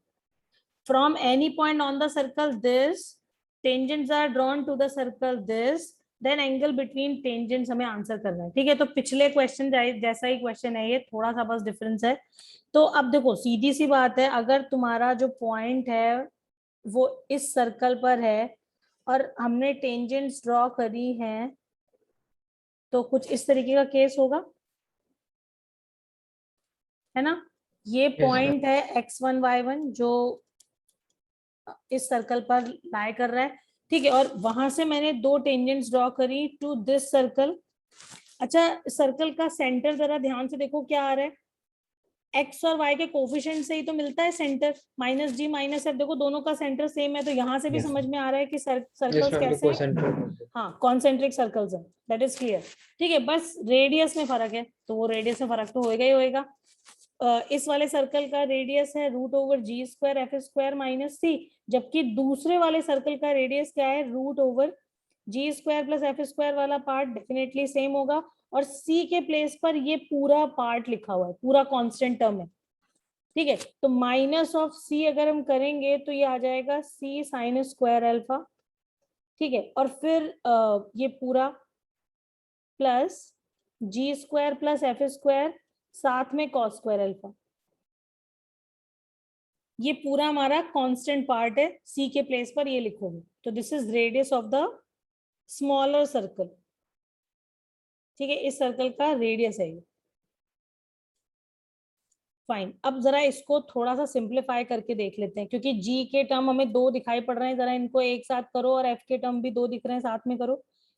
From any point on the circle this, tangents are drawn to the circle this, then angle between tangents हमें आंसर करना है। ठीक है, तो पिछले क्वेश्चन जैसा ही क्वेश्चन है, ये थोड़ा सा बस डिफरेंस है। तो अब देखो सीधी सी बात है, अगर तुम्हारा जो पॉइंट है वो इस सर्कल पर है और हमने टेंजेंट्स ड्रॉ करी हैं, तो कुछ इस तरीके का केस होगा, है ना। ये पॉइंट है x1 y1 जो इस सर्कल पर लाई कर रहा है। ठीक है, और वहां से मैंने 2 टेंजेंट्स ड्रॉ करी टू दिस सर्कल। अच्छा, सर्कल का सेंटर जरा ध्यान से देखो क्या आ रहा है, एक्स और वाई के कोफिशिएंट से ही तो मिलता है सेंटर, माइनस जी माइनस एफ। देखो दोनों का सेंटर सेम है, तो यहाँ से भी
Yes,
समझ में आ रहा है कि
Yes,
सर्कल्स
ma'am,
कैसे हैं?
concentrate।
हाँ, कॉन्सेंट्रिक सर्कल्स हैं, दैट इज क्लियर। ठीक है, बस रेडियस में फर्क है, तो वो रेडियस में फर्क तो होएगा ही होएगा। इस वाले सर्कल का रेडियस है root over g square f square minus c, जबकि दूसरे वाले सर्कल का रेडियस क्या है, root over g square plus F square वाला पार्ट डेफिनेटली सेम होगा, और सी के प्लेस पर ये पूरा पार्ट लिखा हुआ है, पूरा कांस्टेंट टर्म है। ठीक है, तो माइनस ऑफ सी अगर हम करेंगे तो ये आ जाएगा सी साइन स्क्वायर अल्फा। ठीक है, और फिर ये पूरा प्लस जी स्क्वायर प्लस एफ स्क्वायर साथ में कॉस स्क्वायर अल्फा, ये पूरा हमारा कांस्टेंट पार्ट है, सी के प्लेस पर ये लिखोगे, तो this is radius of the smaller circle. ठीक है, इस सर्कल का रेडियस है ये। फाइन, अब जरा इसको थोड़ा सा सिंप्लीफाई करके देख लेते हैं, क्योंकि जी के टर्म हमें 2 दिखाई पड़ रहे हैं, जरा इनको एक साथ करो, और एफ के टर्म भी 2 दिख रहे हैं, साथ में करो,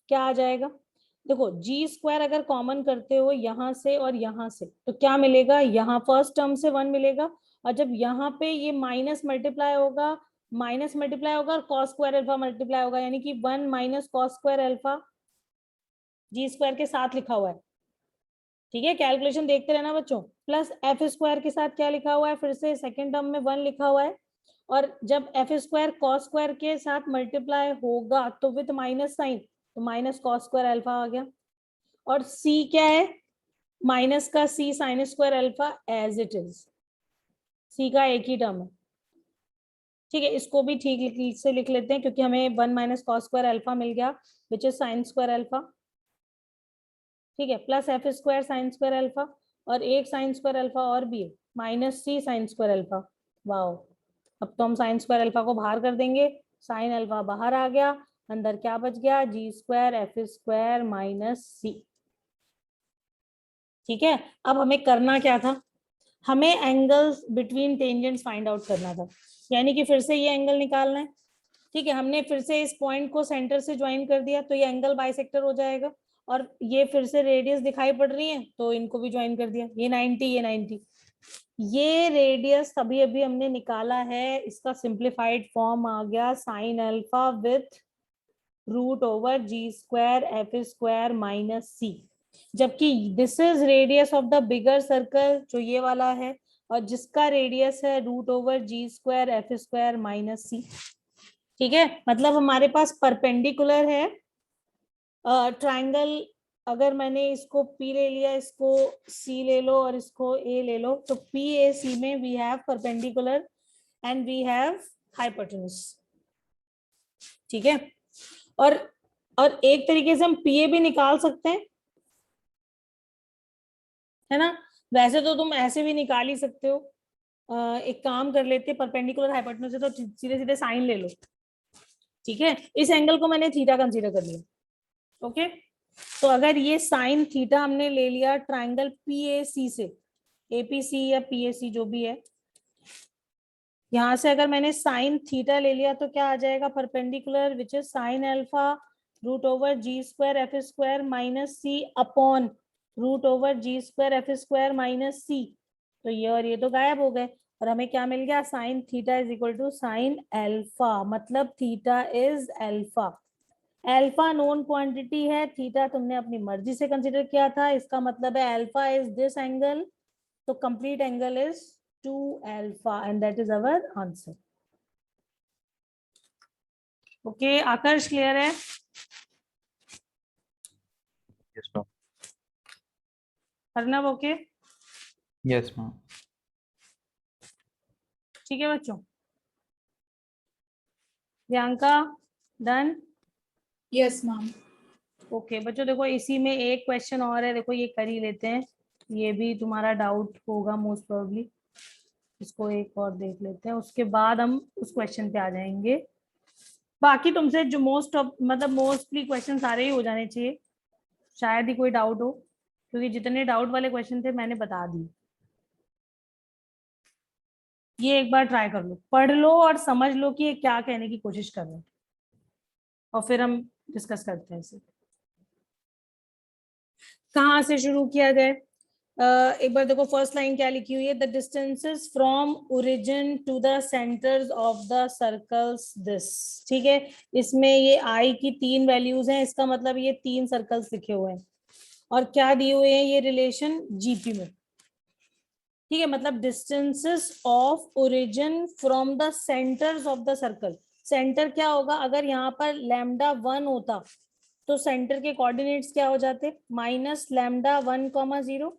क्या आ जाएगा। देखो जी स्क्वायर अगर कॉमन करते हो यहाँ से और यहाँ से, तो क्या मिलेगा, यहाँ फर्स्ट टर्म से 1 मिलेगा, और जब यहाँ पे ये माइनस मल्टीप्लाई होगा और कॉस स्क्वायर अल्फा मल्टीप्लाई होगा, यानी कि 1 माइनस कॉस स्क्वायर अल्फा जी स्क्वायर के साथ लिखा हुआ है। ठीक है, कैलकुलेशन देखते रहना बच्चों। प्लस एफ स्क्वायर के साथ क्या लिखा हुआ है, फिर से सेकंड टर्म में 1 लिखा हुआ है, और जब एफ स्क्वायर कॉस स्क्वायर के साथ मल्टीप्लाई होगा तो विद माइनस साइन, तो माइनस कॉस स्क्वायर अल्फा आ गया, और सी क्या है, माइनस का सी sine square alpha as it is, सी का एक ही टर्म है। ठीक है, इसको भी ठीक से लिख लेते हैं, क्योंकि हमें 1 माइनस कॉस स्क्वायर अल्फा मिल गया विच इज साइन स्क्वायर अल्फा। ठीक है, plus F square sine square alpha, और एक साइन स्क्वायर अल्फा और भी है, माइनस सी साइन स्क्वायर अल्फा। वाओ, अब तो हम साइन स्क्वायर अल्फा को बाहर कर देंगे, साइन अल्फा बाहर आ गया, अंदर क्या बच गया, जी square f square minus c. ठीक है, अब हमें करना क्या था, हमें angles between tangents find out करना था, यानी कि फिर से ये एंगल निकालना है। ठीक है, हमने फिर से इस पॉइंट को सेंटर से ज्वाइन कर दिया तो ये एंगल बाइसेक्टर हो जाएगा, और ये फिर से रेडियस दिखाई पड़ रही है तो इनको भी ज्वाइन कर दिया, ये 90 ये 90। ये रेडियस अभी अभी हमने निकाला है, इसका सिंप्लीफाइड फॉर्म आ गया sine alpha with root over g square f square minus c, जबकि this is radius of the bigger circle जो ये वाला है, और जिसका रेडियस है root over g square f square minus c. ठीक है, मतलब हमारे पास परपेंडिकुलर है ट्राइंगल, अगर मैंने इसको P ले लिया, इसको C ले लो और इसको A ले लो, तो PAC में we have perpendicular and we have hypotenuse. ठीक है, और एक तरीके से हम PA भी निकाल सकते हैं, है ना। वैसे तो तुम ऐसे भी निकाल ही सकते हो, एक काम कर लेते हैं, परपेंडिकुलर हाइपोटेन्यूज है तो सीधे सीधे साइन ले लो। ठीक है, इस एंगल को मैंने थीटा कंसीडर कर लिया। ओके, तो अगर ये साइन थीटा हमने ले लिया ट्राइंगल PAC से, APC या PAC जो भी है, यहां से अगर मैंने साइन थीटा ले लिया तो क्या आ जाएगा, perpendicular which is sine alpha root over g square f square minus c upon root over g square f square minus c. तो ये और ये तो गायब हो गए, और हमें क्या मिल गया, sine theta is equal to sine alpha, मतलब theta is alpha. Alpha known quantity है, थीटा तुमने अपनी मर्जी से कंसीडर किया था, इसका मतलब है अल्फा इज दिस एंगल, तो complete angle is 2 alpha and that is our answer. Okay, Aakarsh clear है?
Yes ma'am.
Arnab okay?
Yes ma'am.
ठीक है बच्चों, Priyanka done?
Yes ma'am.
Okay बच्चों, देखो इसी में एक क्वेश्चन और है, देखो ये कर ही लेते हैं, ये भी तुम्हारा डाउट होगा मोस्ट प्रोबेबली, इसको एक और देख लेते हैं, उसके बाद हम उस क्वेश्चन पे आ जाएंगे। बाकी तुमसे जो मोस्टली क्वेश्चन सारे ही हो जाने चाहिए, शायद ही कोई डाउट हो, क्योंकि जितने डाउट वाले क्वेश्चन थे मैंने बता दिए। ये एक बार ट्राई कर लो, पढ़ लो और समझ लो कि ये क्या कहने की कोशिश कर रहे हैं, और फिर हम डिस्कस करते हैं इसे। कहाँ से शुरू किया जाए? एक बार देखो फर्स्ट लाइन क्या लिखी हुई है, the distances from origin to the centres of the circles this. ठीक है, इसमें ये आई की 3 वैल्यूज हैं, इसका मतलब ये 3 सर्कल्स लिखे हुए हैं, और क्या दिए हुए हैं ये रिलेशन जीपी में। ठीक है, मतलब distances of origin from the centres of the circle. Centre क्या होगा, अगर यहाँ पर लैम्डा 1 होता तो सेंटर के कोऑर्डिनेट्स क्या हो जाते, माइनस लैम्डा 1,0।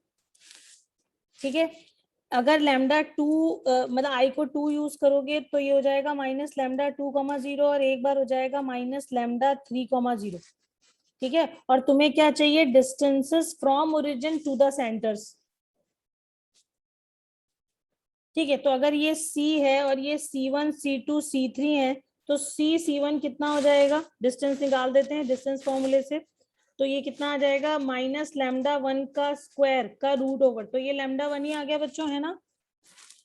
ठीक है, अगर लैम्डा 2 मतलब आई को 2 यूज करोगे तो ये हो जाएगा माइनस लैम्डा 2,0, और एक बार हो जाएगा माइनस लैम्डा 3,0। ठीक है, और तुम्हें क्या चाहिए, distances from origin to the centres. ठीक है, तो अगर ये C है और ये C1 C2 C3 है, तो C1 कितना हो जाएगा, डिस्टेंस निकाल देते हैं डिस्टेंस फॉर्मूले से, तो ये कितना आ जाएगा, माइनस लैम्डा 1 का स्क्वायर का रूट ओवर, तो ये लैम्डा 1 ही आ गया बच्चों, है ना।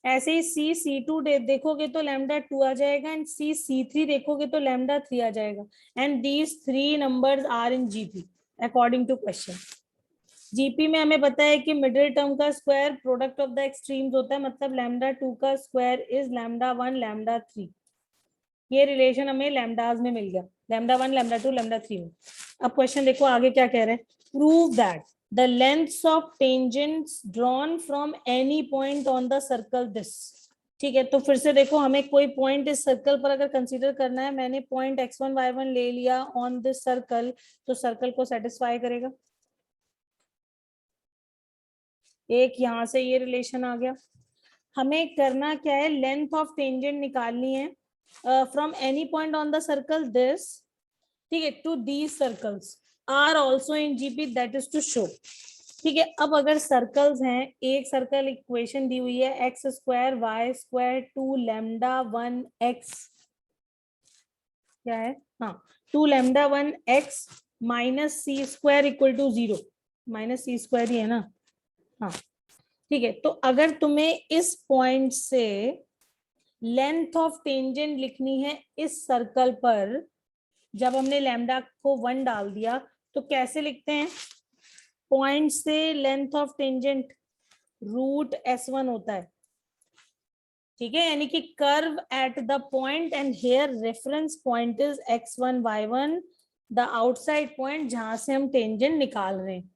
ऐसे ही C2 देखोगे तो लैम्डा 2 आ जाएगा, एंड C3 देखोगे तो लैम्डा 3 आ जाएगा, and these 3 numbers are in GP according to question. GP में हमें पता है कि मिडिल टर्म का square product of the extremes होता है, मतलब लैम्डा 2 का स्क्वायर इज लैम्डा 1 लैम्डा 3। ये रिलेशन हमें लैम्डाज में मिल गया, लैम्डा 1 लैम्डा 2 लैम्डा 3 में। अब क्वेश्चन देखो आगे क्या कह रहे हैं, prove that the lengths of tangents drawn from any point on the circle this. ठीक है, तो फिर से देखो हमें कोई पॉइंट इस सर्कल पर अगर कंसीडर करना है, मैंने पॉइंट x1 y1 ले लिया ऑन दिस सर्कल, तो सर्कल को सेटिस्फाई करेगा। एक यहां से ये रिलेशन आ गया, हमें करना क्या है, लेंथ ऑफ टेंजेंट निकालनी है from any point on the circle this. ठीक है, to these circles are also in GP, that is to show. ठीक है, अब अगर सर्कल्स हैं, एक सर्कल इक्वेशन दी हुई है x square y square 2 lambda 1 x, क्या है, हाँ 2 lambda 1 x minus c square equal to 0, minus c square ही है ना, हाँ ठीक है। तो अगर तुम्हें इस पॉइंट से लेंथ ऑफ टेंजेंट लिखनी है इस सर्कल पर, जब हमने लैम्डा को 1 डाल दिया तो कैसे लिखते हैं? पॉइंट से length of tangent root S1 होता है, ठीक है, यानी कि curve at the point and here reference point is x1 y1, the outside point जहां से हम टेंजेंट निकाल रहे हैं,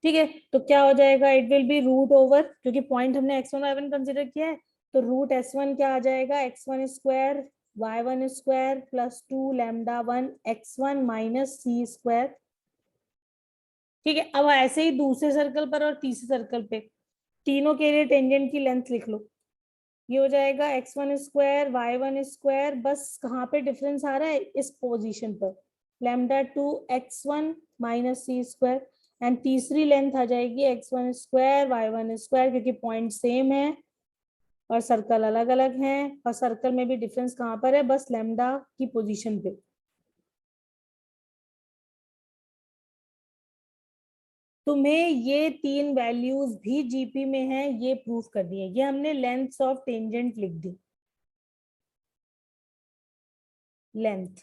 ठीक है। तो क्या हो जाएगा? It will be root over, क्योंकि पॉइंट हमने x1 y1 कंसीडर किया है, तो रूट S1 क्या आ जाएगा? x1 square y1 square plus 2 lambda 1 x1 minus c square, ठीक है। अब ऐसे ही दूसरे सर्कल पर और तीसरे सर्कल पे तीनों के लिए टेंजेंट की लेंथ लिख लो। ये हो जाएगा x1 स्क्वायर y1 स्क्वायर, बस कहाँ पे डिफरेंस आ रहा है? इस पोजीशन पर, lambda 2 x1 minus c square, and तीसरी लेंथ आ जाएगी x1 स्क्वायर y1 स्क्वायर, क्योंकि पॉइंट सेम है और सर्कल अलग अलग हैं, और सर्कल में भी डिफरेंस कहाँ पर है? बस लैम्डा की पोजीशन पे। तुम्हें ये 3 वैल्यूज भी जीपी में है, ये प्रूफ करनी है। ये हमने लेंथ ऑफ टेंजेंट लिख दी, लेंथ,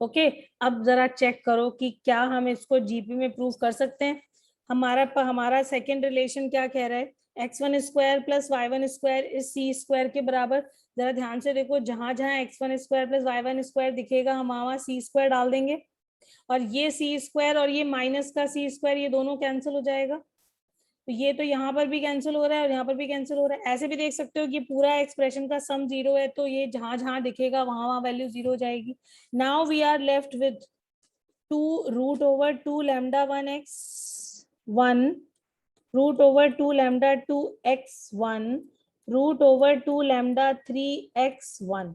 ओके। अब जरा चेक करो कि क्या हम इसको जीपी में प्रूफ कर सकते हैं। हमारा सेकंड रिलेशन क्या कह रहा है? x1 square plus y1 square is c square के बराबर। जरा ध्यान से देखो, जहां जहां x1 square plus y1 square दिखेगा हम वहां सी स्क्वायर डाल देंगे, और ये सी स्क्वायर और ये माइनस का सी स्क्वायर, ये दोनों कैंसिल हो जाएगा। तो ये तो यहाँ पर भी कैंसिल हो रहा है और यहाँ पर भी कैंसिल हो रहा है। ऐसे भी देख सकते हो कि पूरा एक्सप्रेशन का सम 0 है, तो ये जहां जहां दिखेगा वहां वहां वैल्यू 0 हो जाएगी। Now we are left with 2 root over 2 lambda 1 x1 root over 2 lambda 2 x1 root over 2 lambda 3 x1।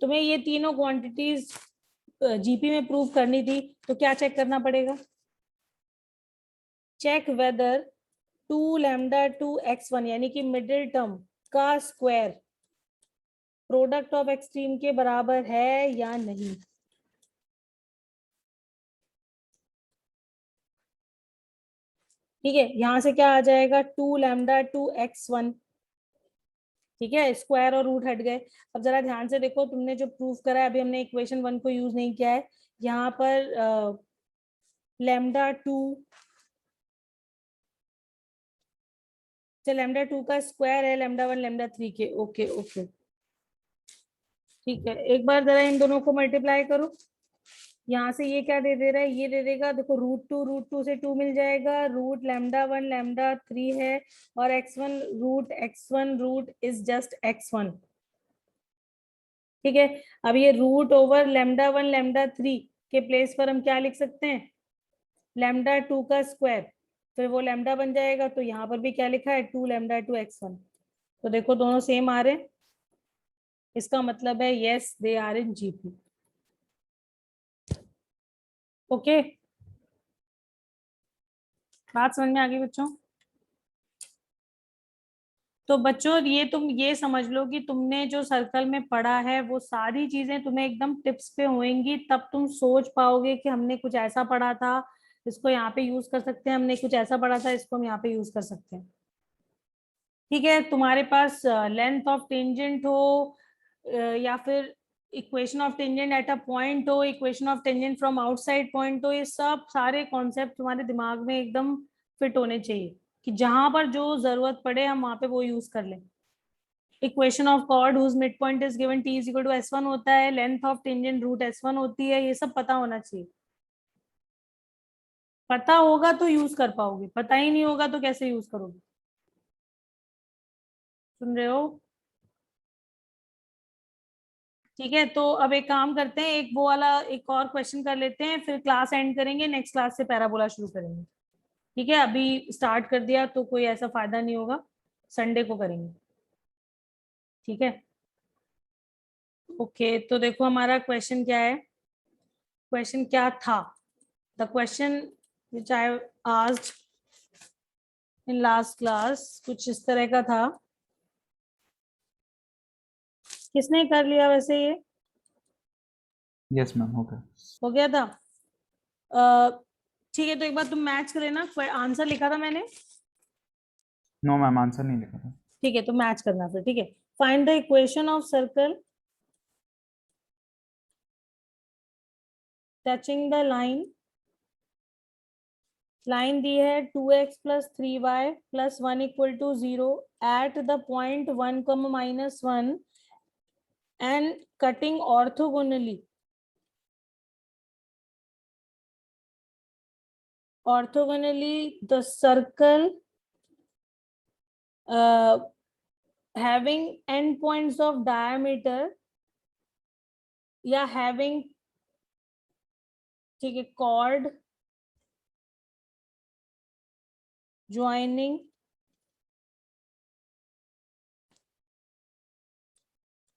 तुम्हें ये तीनों क्वांटिटीज जीपी में प्रूव करनी थी, तो क्या चेक करना पड़ेगा? चेक वेदर 2 लैम्डा 2 x1 यानी कि मिडिल टर्म का स्क्वायर प्रोडक्ट ऑफ एक्सट्रीम के बराबर है या नहीं। ठीक है, यहां से क्या आ जाएगा? 2 लैम्डा 2 x1, ठीक है, स्क्वायर और रूट हट गए। अब जरा ध्यान से देखो, तुमने जो प्रूफ करा है, अभी हमने इक्वेशन 1 को यूज नहीं किया है। यहाँ पर लैम्डा 2, लैम्डा 2 का स्क्वायर है लैम्डा 1 लैम्डा 3 के, ओके ओके ठीक है। एक बार जरा इन दोनों को मल्टीप्लाई करो। यहाँ से ये क्या दे दे रहा है? ये दे देगा, देखो रूट टू से 2 मिल जाएगा, रूट लैम्डा 1 लैम्डा 3 है, और x1 root is just x1, ठीक है। अब ये रूट ओवर लैम्डा 1 लैम्डा 3 के प्लेस पर हम क्या लिख सकते हैं? लैम्डा 2 का स्क्वायर, फिर वो लैम्डा बन जाएगा। तो यहाँ पर भी क्या लिखा है? 2 लैम्डा 2 x1। तो देखो दोनों सेम आ रहे हैं, इसका मतलब है yes they are in GP, okay. बात समझ में आ गई बच्चों? तो बच्चों ये तुम ये समझ लो कि तुमने जो सर्कल में पढ़ा है वो सारी चीजें तुम्हें एकदम टिप्स पे होंगी, तब तुम सोच पाओगे कि हमने कुछ ऐसा पढ़ा था, इसको यहाँ पे यूज कर सकते हैं, हमने कुछ ऐसा पढ़ा था, इसको हम यहाँ पे यूज कर सकते हैं। ठीक है, तुम्हारे पास लेंथ ऑफ टेंजेंट हो या फिर equation of tangent at a point हो, equation of tangent from outside point हो, ये सब सारे कॉन्सेप्ट तुम्हारे दिमाग में एकदम फिट होने चाहिए कि जहां पर जो जरूरत पड़े हम वहां पे वो यूज कर लें। Equation of chord whose mid point is given t is equal to s1 होता है, length of tangent root s1 होती है, ये सब पता होना चाहिए। पता होगा तो यूज कर पाओगे, पता ही नहीं होगा तो कैसे यूज करोगे? सुन रहे हो? ठीक है, तो अब एक काम करते हैं, एक वो वाला एक और क्वेश्चन कर लेते हैं, फिर क्लास एंड करेंगे, नेक्स्ट क्लास से पैराबोला शुरू करेंगे। ठीक है, अभी स्टार्ट कर दिया तो कोई ऐसा फायदा नहीं होगा, संडे को करेंगे। ठीक है, ओके। तो देखो हमारा क्वेश्चन क्या है, क्वेश्चन क्या था? The question which I asked in last class कुछ इस तरह का था किसने कर लिया वैसे ये?
यस मैम, हो गया।
हो गया था। ठीक है, तो एक बार तुम मैच कर लेना, आंसर लिखा था मैंने।
नो मैम, आंसर नहीं लिखा था।
ठीक है, तो मैच करना फिर। ठीक है, find the equation of circle touching the line. Line दी है 2x plus 3y plus 1 equal to 0 at the point 1, -1 and cutting orthogonally. Orthogonally, the circle having endpoints of diameter या having, ठीक है, chord joining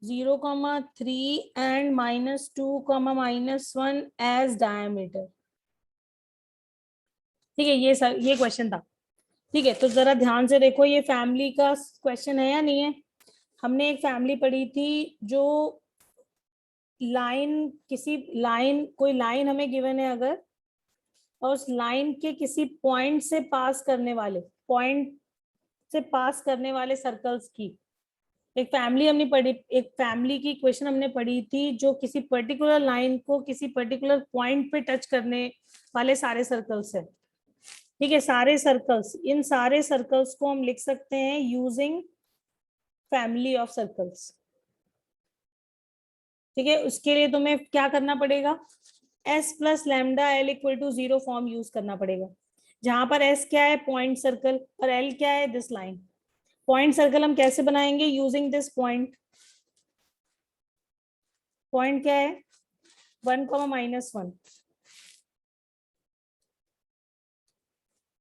0,3 and -2, -1 as diameter। ठीक है, ये क्वेश्चन था। ठीक है, तो जरा ध्यान से देखो, ये फैमिली का क्वेश्चन है या नहीं है? हमने एक फैमिली पढ़ी थी जो लाइन, कोई लाइन हमें गिवन है अगर, और उस लाइन के किसी पॉइंट से पास करने वाले सर्कल्स की एक फैमिली हमने पढ़ी, एक फैमिली की इक्वेशन हमने पढ़ी थी जो किसी पर्टिकुलर लाइन को किसी पर्टिकुलर पॉइंट पे टच करने वाले सारे सर्कल्स है। ठीक है, सारे सर्कल्स, इन सारे सर्कल्स को हम लिख सकते हैं यूजिंग फैमिली ऑफ सर्कल्स। ठीक है, उसके लिए तुम्हें क्या करना पड़ेगा? S plus lambda L equal to 0 form use करना पड़ेगा, जहां पर S क्या है? पॉइंट सर्कल, और L क्या है? This line. पॉइंट सर्कल हम कैसे बनाएंगे? Using this point. पॉइंट क्या है? 1, -1।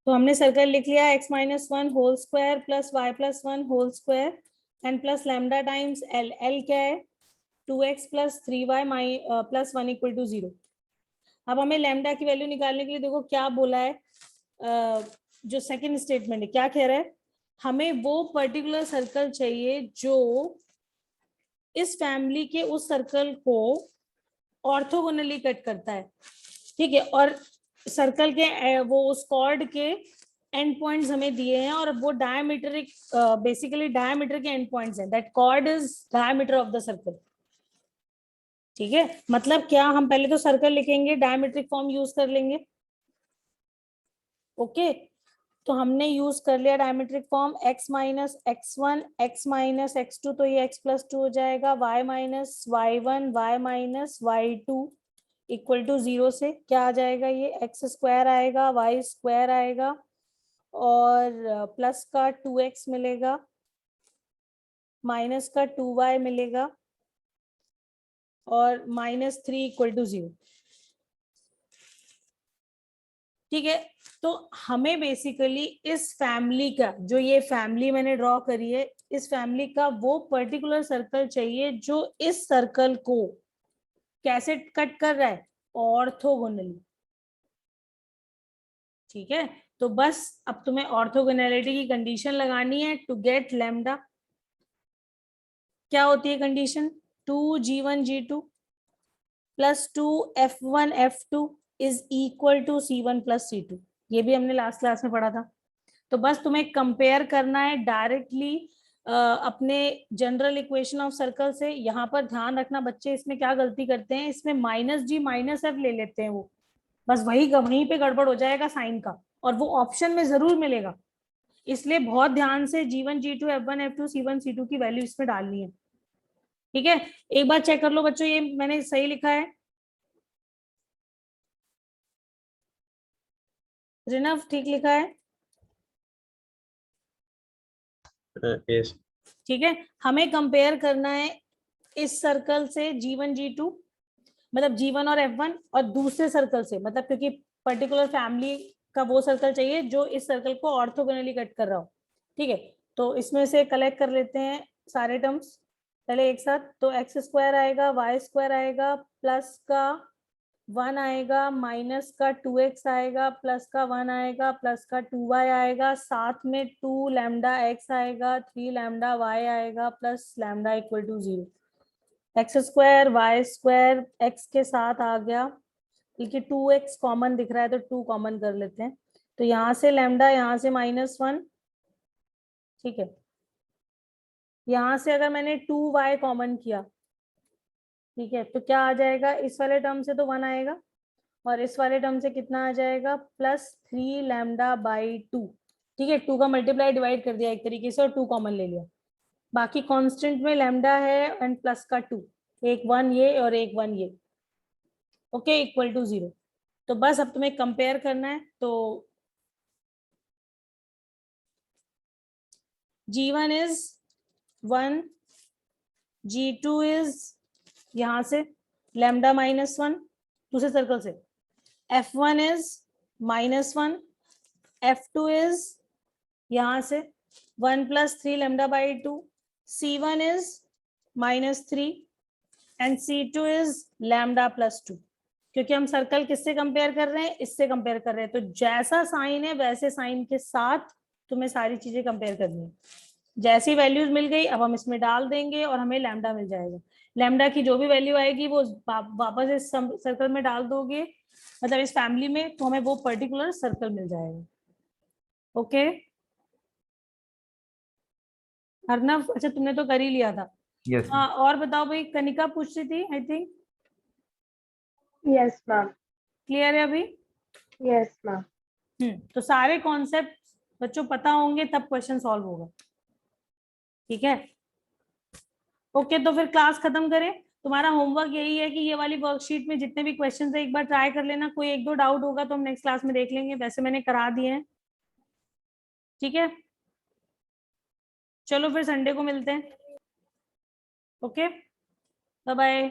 तो हमने सर्कल लिख लिया x-1 whole square plus y+1 whole square and plus lambda times L। L क्या है? 2x plus 3y plus 1 equal to 0। अब हमें लैम्डा की वैल्यू निकालने के लिए देखो क्या बोला है, जो सेकंड स्टेटमेंट है क्या कह रहा है? हमें वो पर्टिकुलर सर्कल चाहिए जो इस फैमिली के उस सर्कल को ऑर्थोगोनली कट करता है। ठीक है, और सर्कल के वो उस कॉर्ड के एंड पॉइंट्स हमें दिए हैं, और वो डायमीट्रिक, बेसिकली डायमीटर के एंड पॉइंट्स हैं। That chord is diameter of the circle. ठीक है, मतलब क्या, हम पहले तो सर्कल लिखेंगे, डायमेट्रिक फॉर्म यूज कर लेंगे। ओके, तो हमने यूज कर लिया diametric form, x minus x1 x minus x2, तो ये x प्लस 2 हो जाएगा, y minus y1 y minus y2 equal to 0 से क्या आ जाएगा? ये x स्क्वायर आएगा, y स्क्वायर आएगा, और प्लस का 2x मिलेगा, माइनस का 2y मिलेगा, और -3 इक्वल टू 0। ठीक है, तो हमें बेसिकली इस फैमिली का, जो ये फैमिली मैंने ड्रॉ करी है, इस फैमिली का वो पर्टिकुलर सर्कल चाहिए जो इस सर्कल को कैसे कट कर रहा है? ऑर्थोगोनली। ठीक है, तो बस अब तुम्हें ऑर्थोगोनैलिटी की कंडीशन लगानी है टू गेट लैम्डा। क्या होती है condition? 2g1g2 plus 2f1f2 is equal to c1 plus c2। ये भी हमने लास्ट क्लास में पढ़ा था। तो बस तुम्हें कंपेयर करना है डायरेक्टली अपने जनरल इक्वेशन ऑफ सर्कल से। यहाँ पर ध्यान रखना बच्चे, इसमें क्या गलती करते हैं, इसमें -g -f ले लेते हैं वो, बस वहीं पे गड़बड़ हो जाएगा साइन का, और वो ऑप्शन में जरूर मिलेगा। इसलिए बहुत ध्यान से g1 g2 f1 f2 c1 c2 की वैल्यू इसमें डालनी है। ठीक है, एक बार चेक कर लो बच्चों, ये मैंने सही लिखा है? रिनव ठीक लिखा है?
Yes.
ठीक है, हमें कंपेयर करना है इस सर्कल से g1 g2, मतलब g1 और f1, और दूसरे सर्कल से, मतलब क्योंकि पर्टिकुलर फैमिली का वो सर्कल चाहिए जो इस सर्कल को ऑर्थोगोनली कट कर रहा हो। ठीक है, तो इसमें से कलेक्ट कर लेते हैं सारे टर्म्स पहले एक साथ। तो x स्क्वायर आएगा, y स्क्वायर आएगा, प्लस का 1 आएगा, माइनस का 2x आएगा, प्लस का 1 आएगा, प्लस का 2y आएगा, साथ में 2 लैम्डा x आएगा, 3 लैम्डा y आएगा, plus lambda equal to 0। X square y square x के साथ आ गया, क्योंकि 2x कॉमन दिख रहा है तो 2 कॉमन कर लेते हैं। तो यहाँ से लैम्डा, यहाँ से -1, ठीक है। यहाँ से अगर मैंने 2y कॉमन किया, ठीक है, तो क्या आ जाएगा, इस वाले टर्म से तो 1 आएगा और इस वाले टर्म से कितना आ जाएगा, +3 लैम्डा बाई 2, ठीक है। 2 का मल्टीप्लाई डिवाइड कर दिया एक तरीके से और 2 कॉमन ले लिया। बाकी कांस्टेंट में लैम्डा है एंड प्लस का 2, एक 1 ये और एक 1 ये, ओके, इक्वल टू 0। तो बस अब तुम्हें कंपेयर करना है। तो G1 इज 1, G2 इज यहाँ से लैम्डा -1 दूसरे सर्कल से, F1 इज -1, F2 इज यहाँ से 1 + 3 lambda by 2, C1 is -3 and C2 is lambda +2। क्योंकि हम सर्कल किससे कंपेयर कर रहे हैं, इससे कंपेयर कर रहे हैं, तो जैसा साइन है वैसे साइन के साथ तुम्हें सारी चीजें कंपेयर करनी है। जैसी वैल्यूज मिल गई अब हम इसमें डाल देंगे और हमें लैम्डा मिल जाएगा। लैम्डा की जो भी वैल्यू आएगी वो वापस इस सर्कल में डाल दोगे, मतलब इस फैमिली में, तो हमें वो पर्टिकुलर सर्कल मिल जाएगा। ओके अर्नव, अच्छा तुमने तो कर ही लिया था।
Yes.
हाँ और बताओ भाई, कनिका पूछ रही थी I think,
yes ma'am.
Clear है अभी?
Yes ma'am.
तो सारे कॉन्सेप्ट बच्चों पता होंगे तब क्वेश्चन सॉल्व होगा, ठीक है। ओके तो फिर क्लास खत्म करें। तुम्हारा होमवर्क यही है कि ये वाली वर्कशीट में जितने भी क्वेश्चंस है एक बार ट्राई कर लेना, कोई 1-2 डाउट होगा तो हम नेक्स्ट क्लास में देख लेंगे, वैसे मैंने करा दिए हैं, ठीक है। चलो फिर संडे को मिलते हैं, okay bye bye.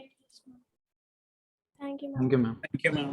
Thank you, ma'am.
Thank you ma'am.
Thank you, ma'am.